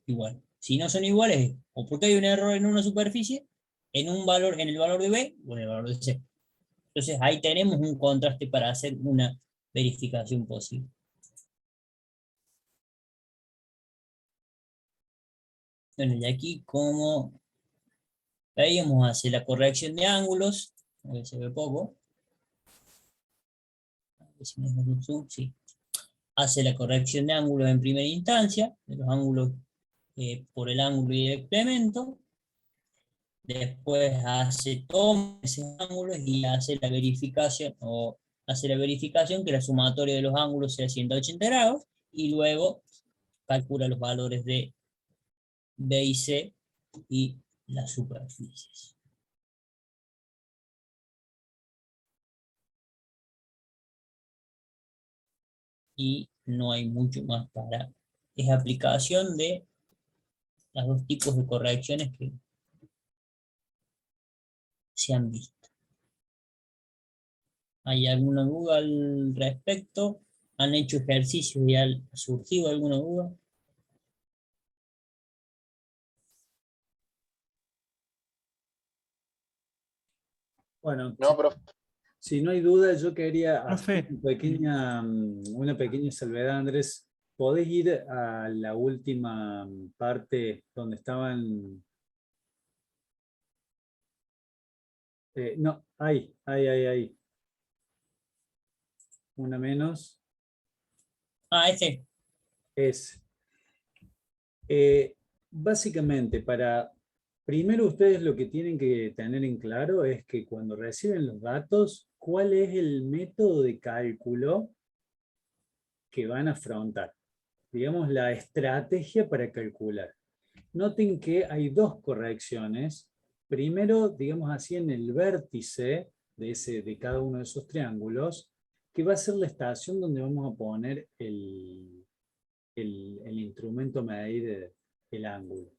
iguales. Si no son iguales, o porque hay un error en una superficie, en el valor de B o en el valor de C. Entonces ahí tenemos un contraste para hacer una verificación posible. Bueno, y aquí como veíamos, hace la corrección de ángulos, a ver si se ve poco. A ver si me dejo un zoom, sí. Hace la corrección de ángulos en primera instancia, de los ángulos por el ángulo y el excremento. Después toma esos ángulos y hace la verificación, que la sumatoria de los ángulos sea 180 grados, y luego calcula los valores de B y C y las superficies. Y no hay mucho más es aplicación de los dos tipos de correcciones que se han visto. ¿Hay alguna duda al respecto? ¿Han hecho ejercicios y ha surgido alguna duda? Bueno, No, profe. si no hay duda, yo quería Profe. hacer una pequeña salvedad, Andrés. ¿Podés ir a la última parte donde estaban? No, ahí. Una menos. Este. Es. Básicamente, primero ustedes lo que tienen que tener en claro es que cuando reciben los datos, ¿cuál es el método de cálculo que van a afrontar? Digamos, la estrategia para calcular. Noten que hay dos correcciones. Primero, digamos así, en el vértice de cada uno de esos triángulos, que va a ser la estación donde vamos a poner el instrumento a medir el ángulo.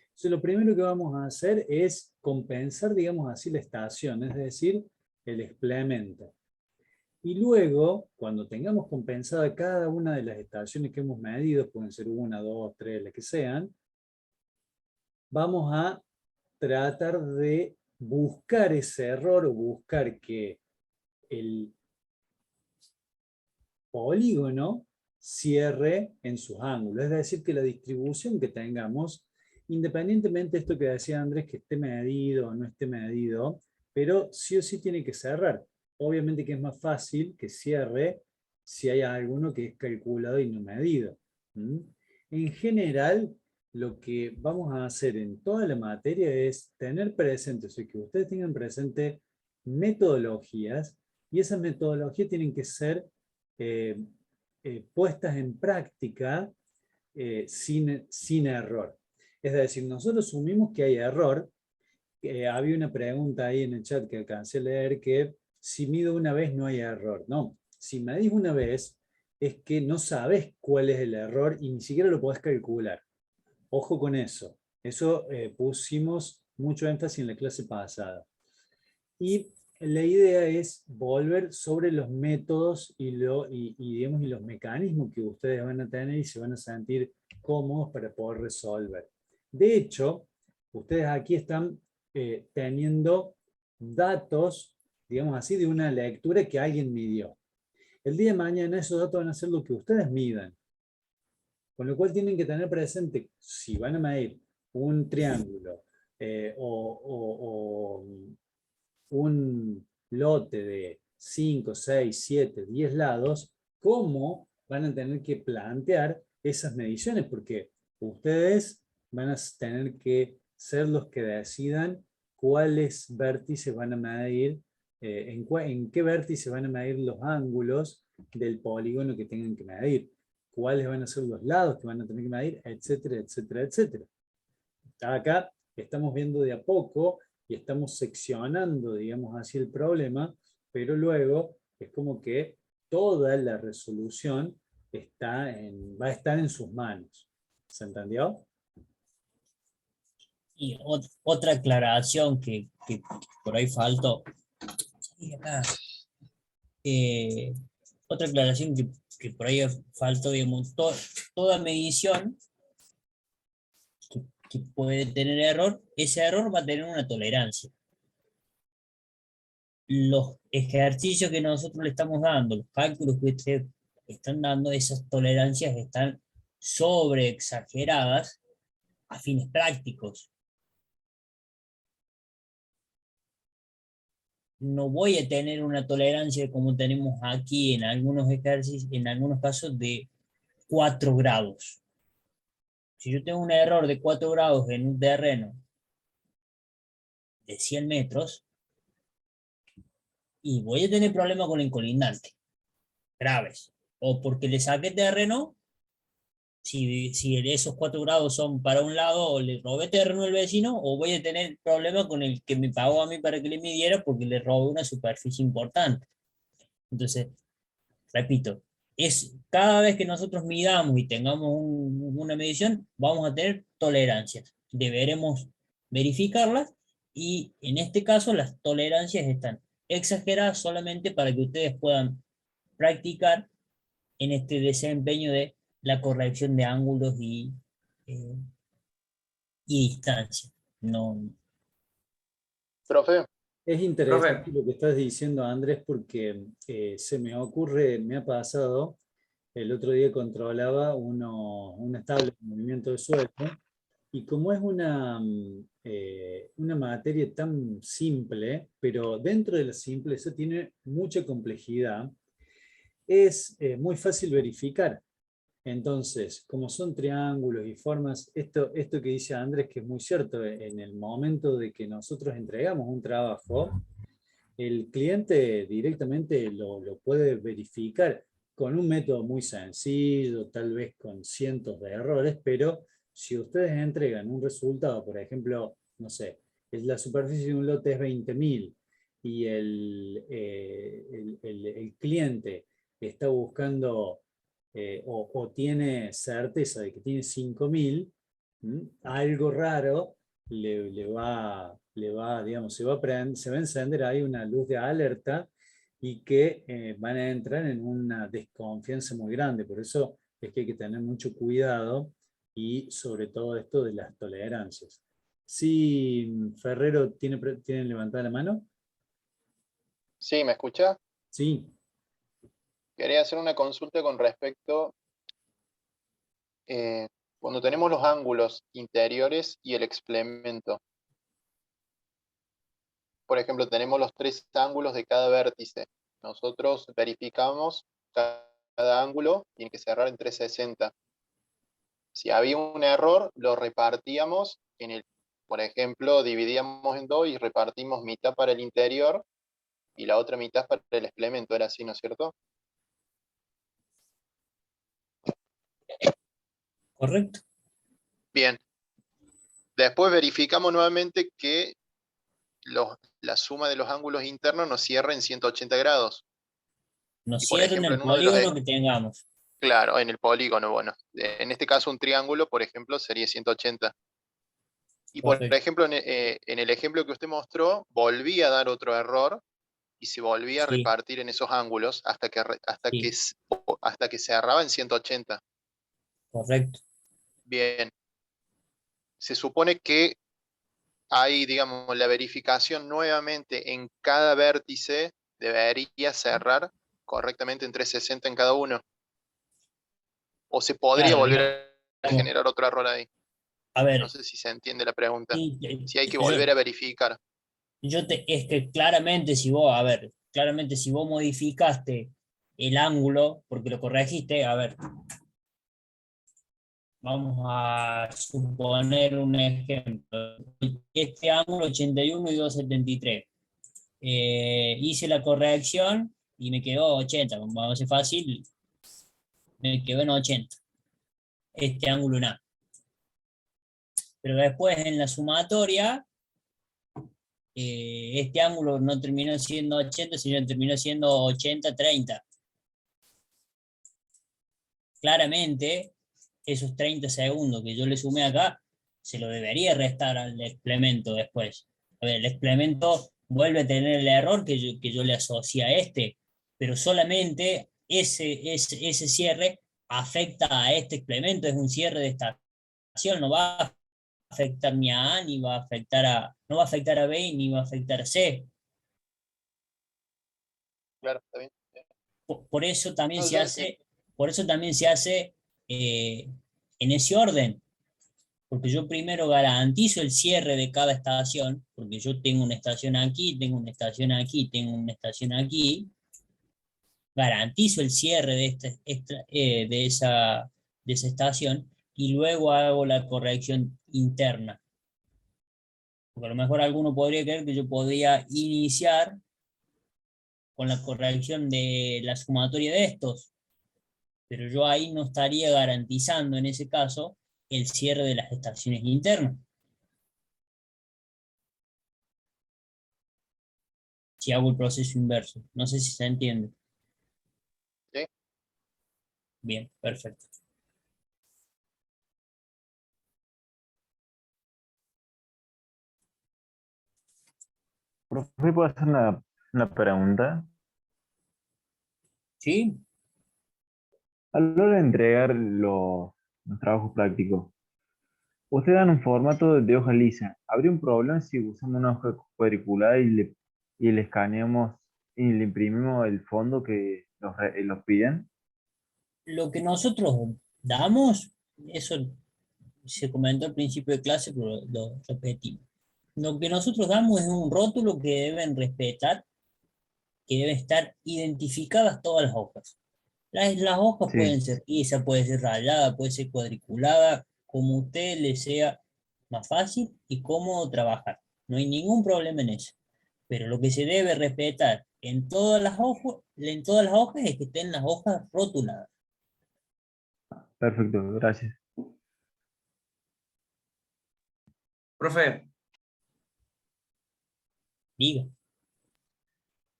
Entonces, lo primero que vamos a hacer es compensar, digamos así, la estación, es decir, el explemento. Y luego, cuando tengamos compensada cada una de las estaciones que hemos medido, pueden ser 1, 2, 3, las que sean, vamos a tratar de buscar ese error o buscar que el polígono cierre en sus ángulos. Es decir, que la distribución que tengamos, independientemente de esto que decía Andrés, que esté medido o no esté medido, pero sí o sí tiene que cerrar. Obviamente que es más fácil que cierre si hay alguno que es calculado y no medido. En general, lo que vamos a hacer en toda la materia es tener presente, o sea, que ustedes tengan presente metodologías, y esas metodologías tienen que ser puestas en práctica sin error. Es decir, nosotros asumimos que hay error. Había una pregunta ahí en el chat que alcancé a leer, que si mido una vez no hay error. No, si medís una vez es que no sabes cuál es el error y ni siquiera lo podés calcular. Ojo con eso. Eso pusimos mucho énfasis en la clase pasada. Y la idea es volver sobre los métodos y los mecanismos que ustedes van a tener y se van a sentir cómodos para poder resolver. De hecho, ustedes aquí están teniendo datos, digamos así, de una lectura que alguien midió. El día de mañana esos datos van a ser lo que ustedes midan. Con lo cual tienen que tener presente, si van a medir un triángulo o un lote de 5, 6, 7, 10 lados, cómo van a tener que plantear esas mediciones, porque ustedes van a tener que ser los que decidan cuáles vértices van a medir, en qué vértices van a medir los ángulos del polígono que tengan que medir, cuáles van a ser los lados que van a tener que medir, etcétera, etcétera, etcétera. Acá estamos viendo de a poco y estamos seccionando, digamos así, el problema, pero luego es como que toda la resolución va a estar en sus manos. ¿Se entendió? Y otra aclaración que por ahí faltó. Otra aclaración que por ahí faltó, digamos, toda medición que puede tener error, ese error va a tener una tolerancia. Los ejercicios que nosotros le estamos dando, los cálculos que ustedes están dando, esas tolerancias están sobre exageradas a fines prácticos. No voy a tener una tolerancia como tenemos aquí en algunos ejercicios, en algunos casos de 4 grados. Si yo tengo un error de 4 grados en un terreno de 100 metros, y voy a tener problemas con el colindante, graves. O porque le saqué terreno, si esos 4 grados son para un lado, o le robé terreno al vecino, o voy a tener problemas con el que me pagó a mí para que le midiera porque le robé una superficie importante. Entonces, repito, cada vez que nosotros midamos y tengamos una medición, vamos a tener tolerancias. Deberemos verificarlas y en este caso las tolerancias están exageradas solamente para que ustedes puedan practicar en este desempeño de la corrección de ángulos y distancia. No. Profe, Es interesante lo que estás diciendo, Andrés, porque se me ocurre, me ha pasado, el otro día controlaba una tabla de movimiento de suelo, y como es una materia tan simple, pero dentro de la simpleza tiene mucha complejidad, es muy fácil verificar. Entonces, como son triángulos y formas, esto que dice Andrés, que es muy cierto, en el momento de que nosotros entregamos un trabajo, el cliente directamente lo puede verificar con un método muy sencillo, tal vez con cientos de errores, pero si ustedes entregan un resultado, por ejemplo, no sé, la superficie de un lote es 20.000 y el cliente está buscando o tiene certeza de que tiene 5.000, algo raro digamos, se va a encender ahí una luz de alerta y que van a entrar en una desconfianza muy grande. Por eso es que hay que tener mucho cuidado y sobre todo esto de las tolerancias. Sí, Ferrero, ¿tiene levantada la mano? ¿sí me escucha? Sí. Quería hacer una consulta con respecto, cuando tenemos los ángulos interiores y el explemento. Por ejemplo, tenemos los 3 ángulos de cada vértice. Nosotros verificamos cada ángulo, tiene que cerrar en 360. Si había un error, lo repartíamos por ejemplo, dividíamos en 2 y repartimos mitad para el interior y la otra mitad para el explemento. Era así, ¿no es cierto? Correcto. Bien. Después verificamos nuevamente que la suma de los ángulos internos nos cierra en 180 grados. Nos Y por cierren ejemplo, el en uno de los polígono que tengamos. claro, en el polígono, bueno. En este caso un triángulo, por ejemplo, sería 180. Y por Correcto. ejemplo, en el ejemplo que usted mostró, volvía a dar otro error y se volvía a Sí, repartir en esos ángulos hasta que cerraba en 180. correcto. Bien. Se supone que hay, digamos, la verificación nuevamente en cada vértice debería cerrar correctamente en 360 en cada uno. O se podría Claro, volver a digamos, generar otro error ahí. a No ver, sé si se entiende la pregunta. y- Si hay que yo, volver a verificar. es que claramente si vos, a ver, claramente si vos modificaste el ángulo, porque lo corregiste, a ver, vamos a suponer un ejemplo. Este ángulo 81 y 273. Hice la corrección y me quedó 80. Vamos a hacer fácil, me quedó en 80. Este ángulo en A. Pero después en la sumatoria, este ángulo no terminó siendo 80, sino terminó siendo 80-30. Claramente, esos 30 segundos que yo le sumé acá, se lo debería restar al explemento después. A ver, el explemento vuelve a tener el error que yo le asocié a este, pero solamente ese cierre afecta a este explemento, es un cierre de estación, no va a afectar ni a A, ni va a afectar no va a afectar a B, ni va a afectar a C. Claro, está bien. Por eso también No, se hace, por eso también se hace en ese orden, porque yo primero garantizo el cierre de cada estación, porque yo tengo una estación aquí, tengo una estación aquí, tengo una estación aquí, garantizo el cierre de esa estación y luego hago la corrección interna. Porque a lo mejor alguno podría creer que yo podría iniciar con la corrección de la sumatoria de estos, pero yo ahí no estaría garantizando en ese caso el cierre de las estaciones internas. Si hago el proceso inverso. No sé si se entiende. Sí. Bien, perfecto. Profe, ¿puedo hacer una pregunta? ¿Sí? A la hora de entregar los trabajos prácticos, ustedes dan un formato de hoja lisa. ¿Habría un problema si usamos una hoja cuadriculada y le escaneamos y le imprimimos el fondo que los piden? Lo que nosotros damos, eso se comentó al principio de clase, pero lo repetimos. Lo que nosotros damos es un rótulo que deben respetar, que deben estar identificadas todas las hojas. Las hojas Sí, pueden ser lisa, puede ser rayada, puede ser cuadriculada, como a usted le sea más fácil y cómodo trabajar. No hay ningún problema en eso. Pero lo que se debe respetar en todas las hojas es que estén las hojas rotuladas. perfecto, gracias. Profe, Diga.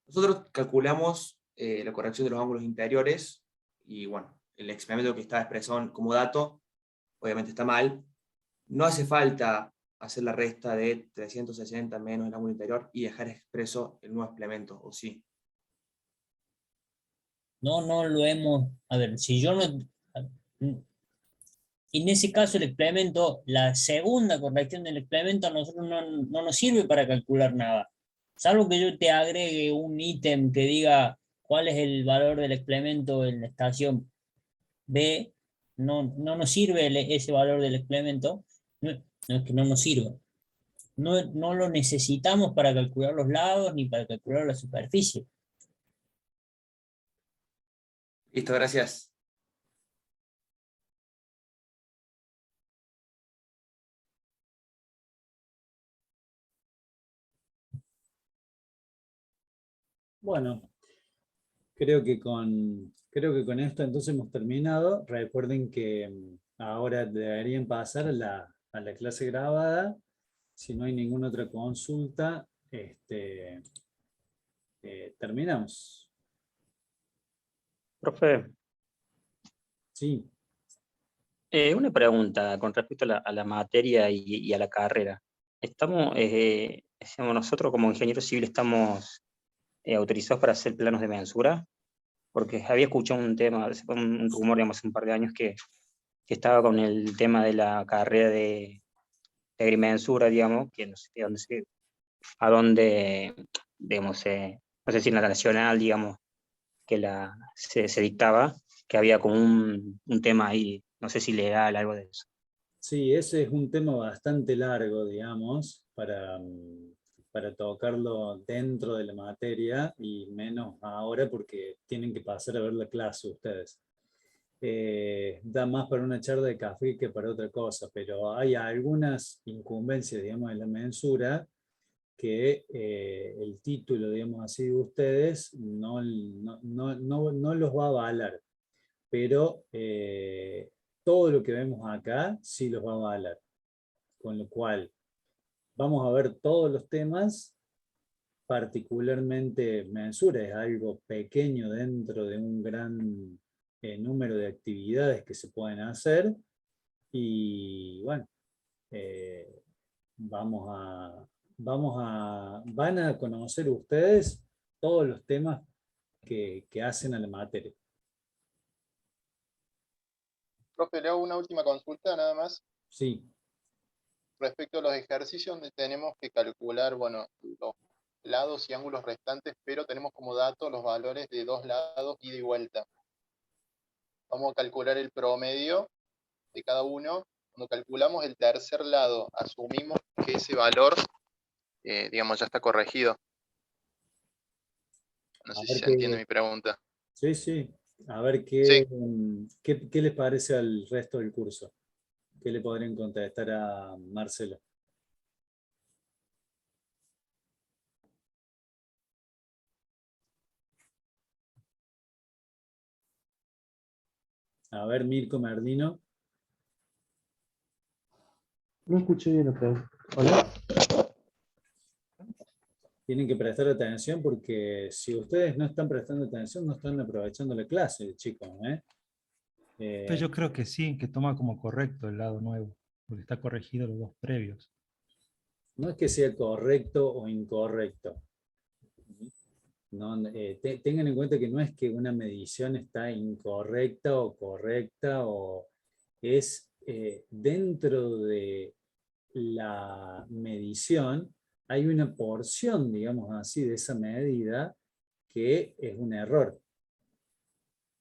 nosotros calculamos la corrección de los ángulos interiores y bueno, el experimento que está expresado como dato obviamente está mal. No hace falta hacer la resta de 360 menos el ángulo interior y dejar expreso el nuevo experimento, ¿o sí? No lo hemos. A ver, si yo no. En ese caso, el explemento, la segunda corrección del explemento a nosotros no nos sirve para calcular nada. Salvo que yo te agregue un ítem que diga cuál es el valor del explemento en la estación B, no nos sirve ese valor del explemento. No es que no nos sirva. No lo necesitamos para calcular los lados ni para calcular la superficie. Listo, gracias. Bueno, creo que con esto entonces hemos terminado. Recuerden que ahora deberían pasar a la clase grabada. Si no hay ninguna otra consulta, terminamos. Profe, Sí. una pregunta con respecto a la materia y a la carrera. Decíamos, nosotros como ingenieros civiles estamos autorizados para hacer planos de mensura, porque había escuchado un rumor, digamos, hace un par de años que estaba con el tema de la carrera de agrimensura, digamos, que no sé a dónde, digamos, no sé si en la nacional, digamos, se dictaba, que había como un tema ahí, no sé si legal, algo de eso. Sí, ese es un tema bastante largo, digamos, para tocarlo dentro de la materia y menos ahora porque tienen que pasar a ver la clase ustedes. Da más para una charla de café que para otra cosa, pero hay algunas incumbencias, digamos, en la mensura que el título, digamos así, de ustedes no los va a avalar, pero todo lo que vemos acá sí los va a avalar. Con lo cual, vamos a ver todos los temas, particularmente mensura, es algo pequeño dentro de un gran número de actividades que se pueden hacer. Y bueno, van a conocer ustedes todos los temas que hacen a la materia. Profe, le hago una última consulta nada más. Sí. Respecto a los ejercicios donde tenemos que calcular, bueno, los lados y ángulos restantes, pero tenemos como dato los valores de dos lados ida y vuelta. Vamos a calcular el promedio de cada uno. Cuando calculamos el tercer lado, asumimos que ese valor, digamos, ya está corregido. No sé si se entiende mi pregunta. Sí, sí. A ver Sí. qué les parece al resto del curso. ¿Qué le podrían contestar a Marcelo? A ver, Mirko Merdino. No escuché bien la pregunta. ¿Hola? Tienen que prestar atención porque si ustedes no están prestando atención, no están aprovechando la clase, chicos. Entonces yo creo que sí, que toma como correcto el lado nuevo, porque está corregido los dos previos. No es que sea correcto o incorrecto. No, tengan en cuenta que no es que una medición está incorrecta o correcta, o es dentro de la medición hay una porción, digamos así, de esa medida que es un error.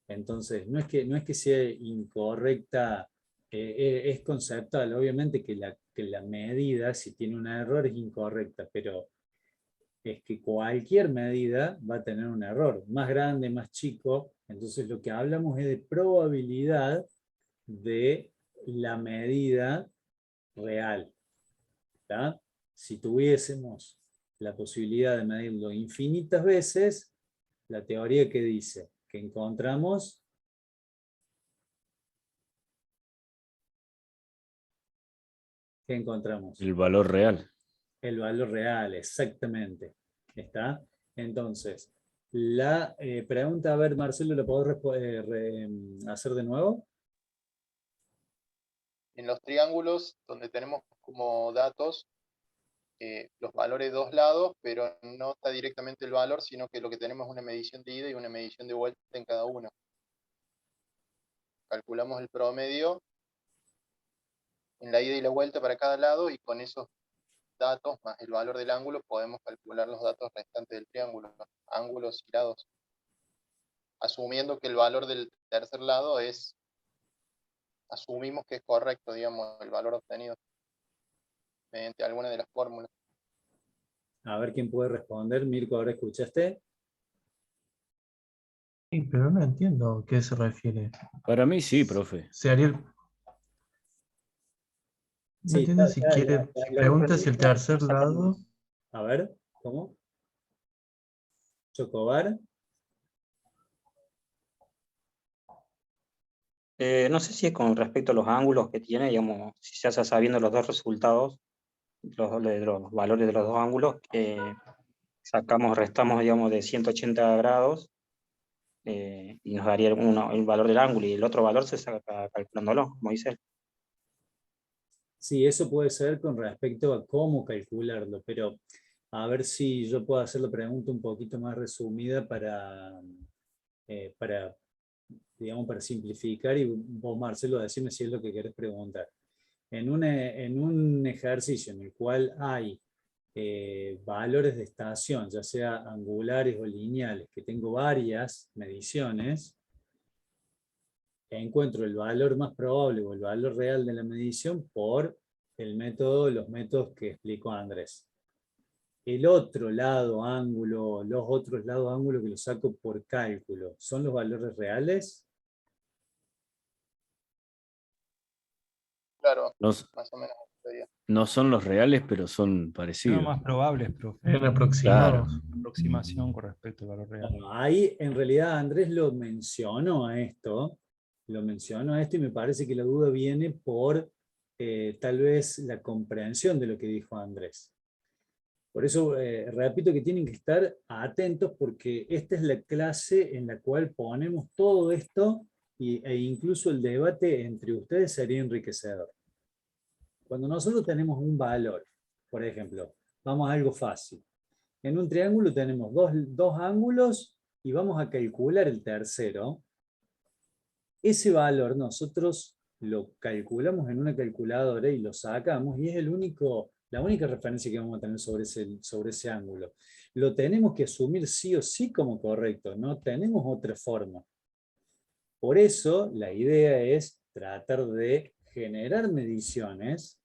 Entonces, no es que sea incorrecta, es conceptual. Obviamente que la medida, si tiene un error, es incorrecta, pero es que cualquier medida va a tener un error, más grande, más chico. Entonces, lo que hablamos es de probabilidad de la medida real. ¿Tá? Si tuviésemos la posibilidad de medirlo infinitas veces, la teoría que dice que encontramos ¿qué encontramos? El valor real. El valor real, exactamente. ¿Está? Entonces, la pregunta, a ver, Marcelo, ¿la podés hacer de nuevo? En los triángulos, donde tenemos como datos los valores de dos lados, pero no está directamente el valor, sino que lo que tenemos es una medición de ida y una medición de vuelta en cada uno. Calculamos el promedio en la ida y la vuelta para cada lado, y con esos datos más el valor del ángulo podemos calcular los datos restantes del triángulo, los ángulos y lados, asumiendo que el valor del tercer lado asumimos que es correcto, digamos, el valor obtenido mediante alguna de las fórmulas. A ver quién puede responder. Mirko, ¿ahora escuchaste? Sí, pero no entiendo a qué se refiere. Para mí sí, profe. Se haría el... No Sí, entiendo si quiere, pregunta si el tercer lado... A ver, ¿cómo? Chocobar. No sé si es con respecto a los ángulos que tiene, digamos, si se hace sabiendo los dos resultados, los valores de los dos ángulos, sacamos, restamos, digamos, de 180 grados, y nos daría el valor del ángulo, y el otro valor se saca calculándolo, como dice él. Sí, eso puede ser con respecto a cómo calcularlo, pero a ver si yo puedo hacer la pregunta un poquito más resumida digamos, para simplificar, y vos, Marcelo, decime si es lo que querés preguntar. En un ejercicio en el cual hay valores de estación, ya sea angulares o lineales, que tengo varias mediciones, encuentro el valor más probable o el valor real de la medición por los métodos que explicó Andrés. El otro lado ángulo, los otros lados ángulo que los saco por cálculo, ¿son los valores reales? Claro, Los- más o menos sería. No son los reales, pero son Son parecidos. más probables, profe. Bien aproximados. Claro. Aproximación con respecto al valor real. Bueno, ahí en realidad Andrés lo mencionó a esto y me parece que la duda viene por tal vez la comprensión de lo que dijo Andrés. Por eso repito que tienen que estar atentos porque esta es la clase en la cual ponemos todo esto e incluso el debate entre ustedes sería enriquecedor. Cuando nosotros tenemos un valor, por ejemplo, vamos a algo fácil. En un triángulo tenemos dos ángulos y vamos a calcular el tercero. Ese valor nosotros lo calculamos en una calculadora y lo sacamos y es la única referencia que vamos a tener sobre ese ángulo. Lo tenemos que asumir sí o sí como correcto, no tenemos otra forma. Por eso la idea es tratar de generar mediciones,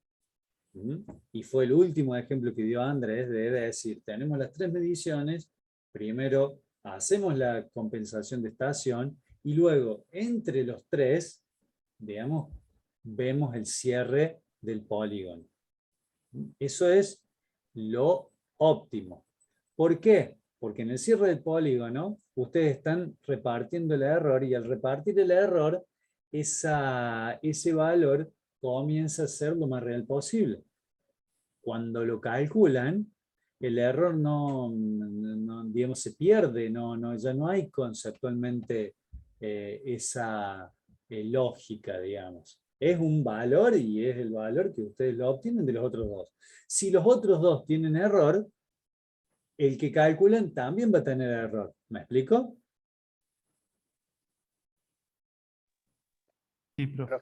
y fue el último ejemplo que dio Andrés de decir, tenemos las 3 mediciones, primero hacemos la compensación de estación y luego entre los 3, digamos, vemos el cierre del polígono. Eso es lo óptimo. ¿Por qué? Porque en el cierre del polígono ustedes están repartiendo el error y al repartir el error, ese valor comienza a ser lo más real posible. Cuando lo calculan, el error digamos, se pierde, ya no hay conceptualmente esa lógica, digamos. Es un valor y es el valor que ustedes lo obtienen de los otros dos. Si los otros dos tienen error, el que calculan también va a tener error. ¿Me explico? Sí, profe.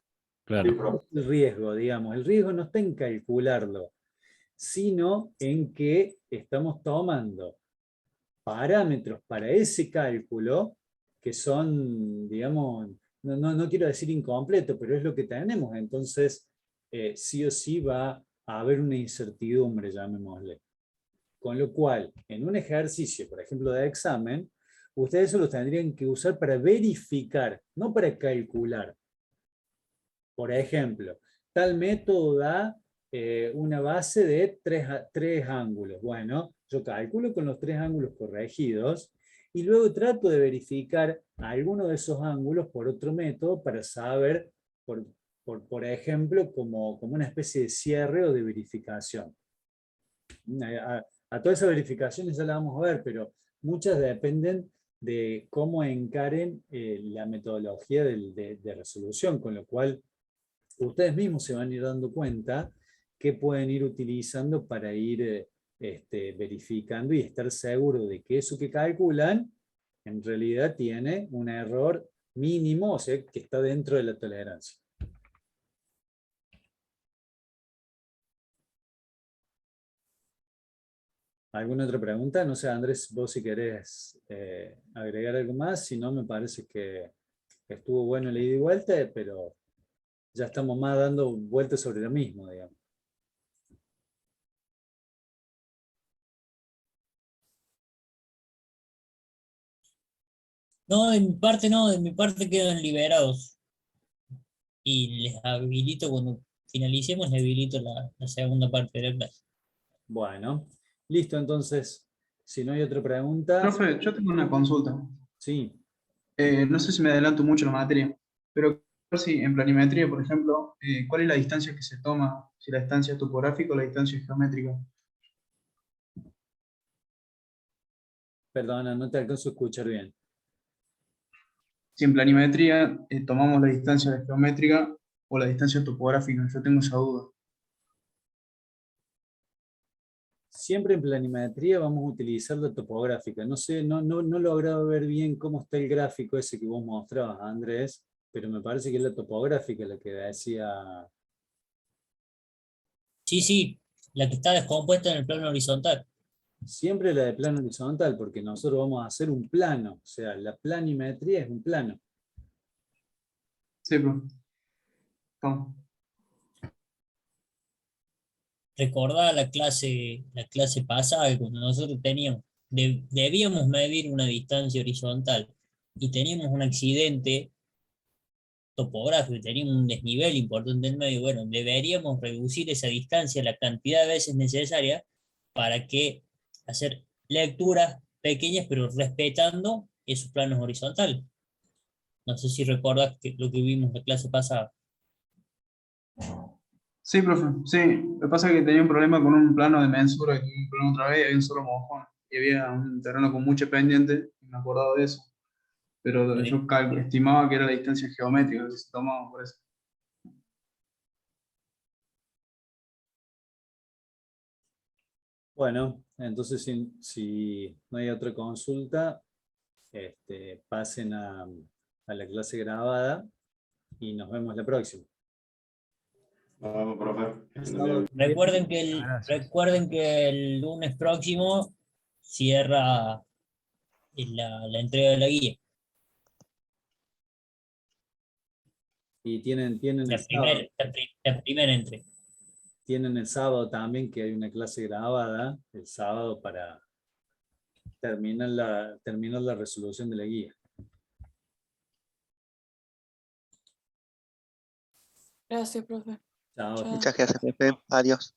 Claro. El riesgo, digamos. El riesgo no está en calcularlo, sino en que estamos tomando parámetros para ese cálculo que son, digamos, no quiero decir incompleto, pero es lo que tenemos. Entonces, sí o sí va a haber una incertidumbre, llamémosle. Con lo cual, en un ejercicio, por ejemplo, de examen, ustedes eso lo tendrían que usar para verificar, no para calcular. Por ejemplo, tal método da una base de tres ángulos. Bueno, yo calculo con los 3 ángulos corregidos y luego trato de verificar alguno de esos ángulos por otro método para saber, por ejemplo, como una especie de cierre o de verificación. A todas esas verificaciones ya las vamos a ver, pero muchas dependen de cómo encaren la metodología de resolución, con lo cual ustedes mismos se van a ir dando cuenta que pueden ir utilizando para ir verificando y estar seguros de que eso que calculan en realidad tiene un error mínimo, o sea, que está dentro de la tolerancia. ¿Alguna otra pregunta? No sé, Andrés, vos si querés agregar algo más, si no me parece que estuvo bueno el ida y vuelta, pero ya estamos más dando vueltas sobre lo mismo, digamos. No, de mi parte quedan liberados. Y les habilito, cuando finalicemos, les habilito la segunda parte de la clase. Bueno, listo, entonces, si no hay otra pregunta. Profe, yo tengo una consulta. Sí. No sé si me adelanto mucho en la materia, pero si en planimetría, por ejemplo, ¿cuál es la distancia que se toma? Si la distancia es topográfica o la distancia es geométrica. Perdona, no te alcanzo a escuchar bien. Si en planimetría tomamos la distancia geométrica o la distancia topográfica, yo tengo esa duda. Siempre en planimetría vamos a utilizar la topográfica. No sé, no lograba ver bien cómo está el gráfico ese que vos mostrabas, Andrés, pero me parece que es la topográfica la que decía. Sí, La que está descompuesta en el plano horizontal. Siempre la de plano horizontal, porque nosotros vamos a hacer un plano, o sea, la planimetría es un plano. Sí, profe. Toma. Recordá la clase pasada, que cuando nosotros debíamos medir una distancia horizontal y teníamos un accidente topográfico, teníamos un desnivel importante en el medio. Bueno, deberíamos reducir esa distancia la cantidad de veces necesaria para que hacer lecturas pequeñas, pero respetando esos planos horizontales. No sé si recuerdas lo que vimos en la clase pasada. Sí, profe. Sí, lo que pasa es que tenía un problema con un plano de mensura, que un plano otra vez, y había un solo mojón. Y había un terreno con mucha pendiente, y me acordaba de eso. Pero yo estimaba que era la distancia geométrica que se tomaba por eso. Bueno, entonces si no hay otra consulta, pasen a la clase grabada y nos vemos la próxima. Nos vemos, profe. Recuerden que el lunes próximo cierra la entrega de la guía. Y tienen el sábado. La primera entrega. Tienen el sábado también, que hay una clase grabada, el sábado para terminar la resolución de la guía. Gracias, profe. Chao. Muchas gracias, profe. Adiós.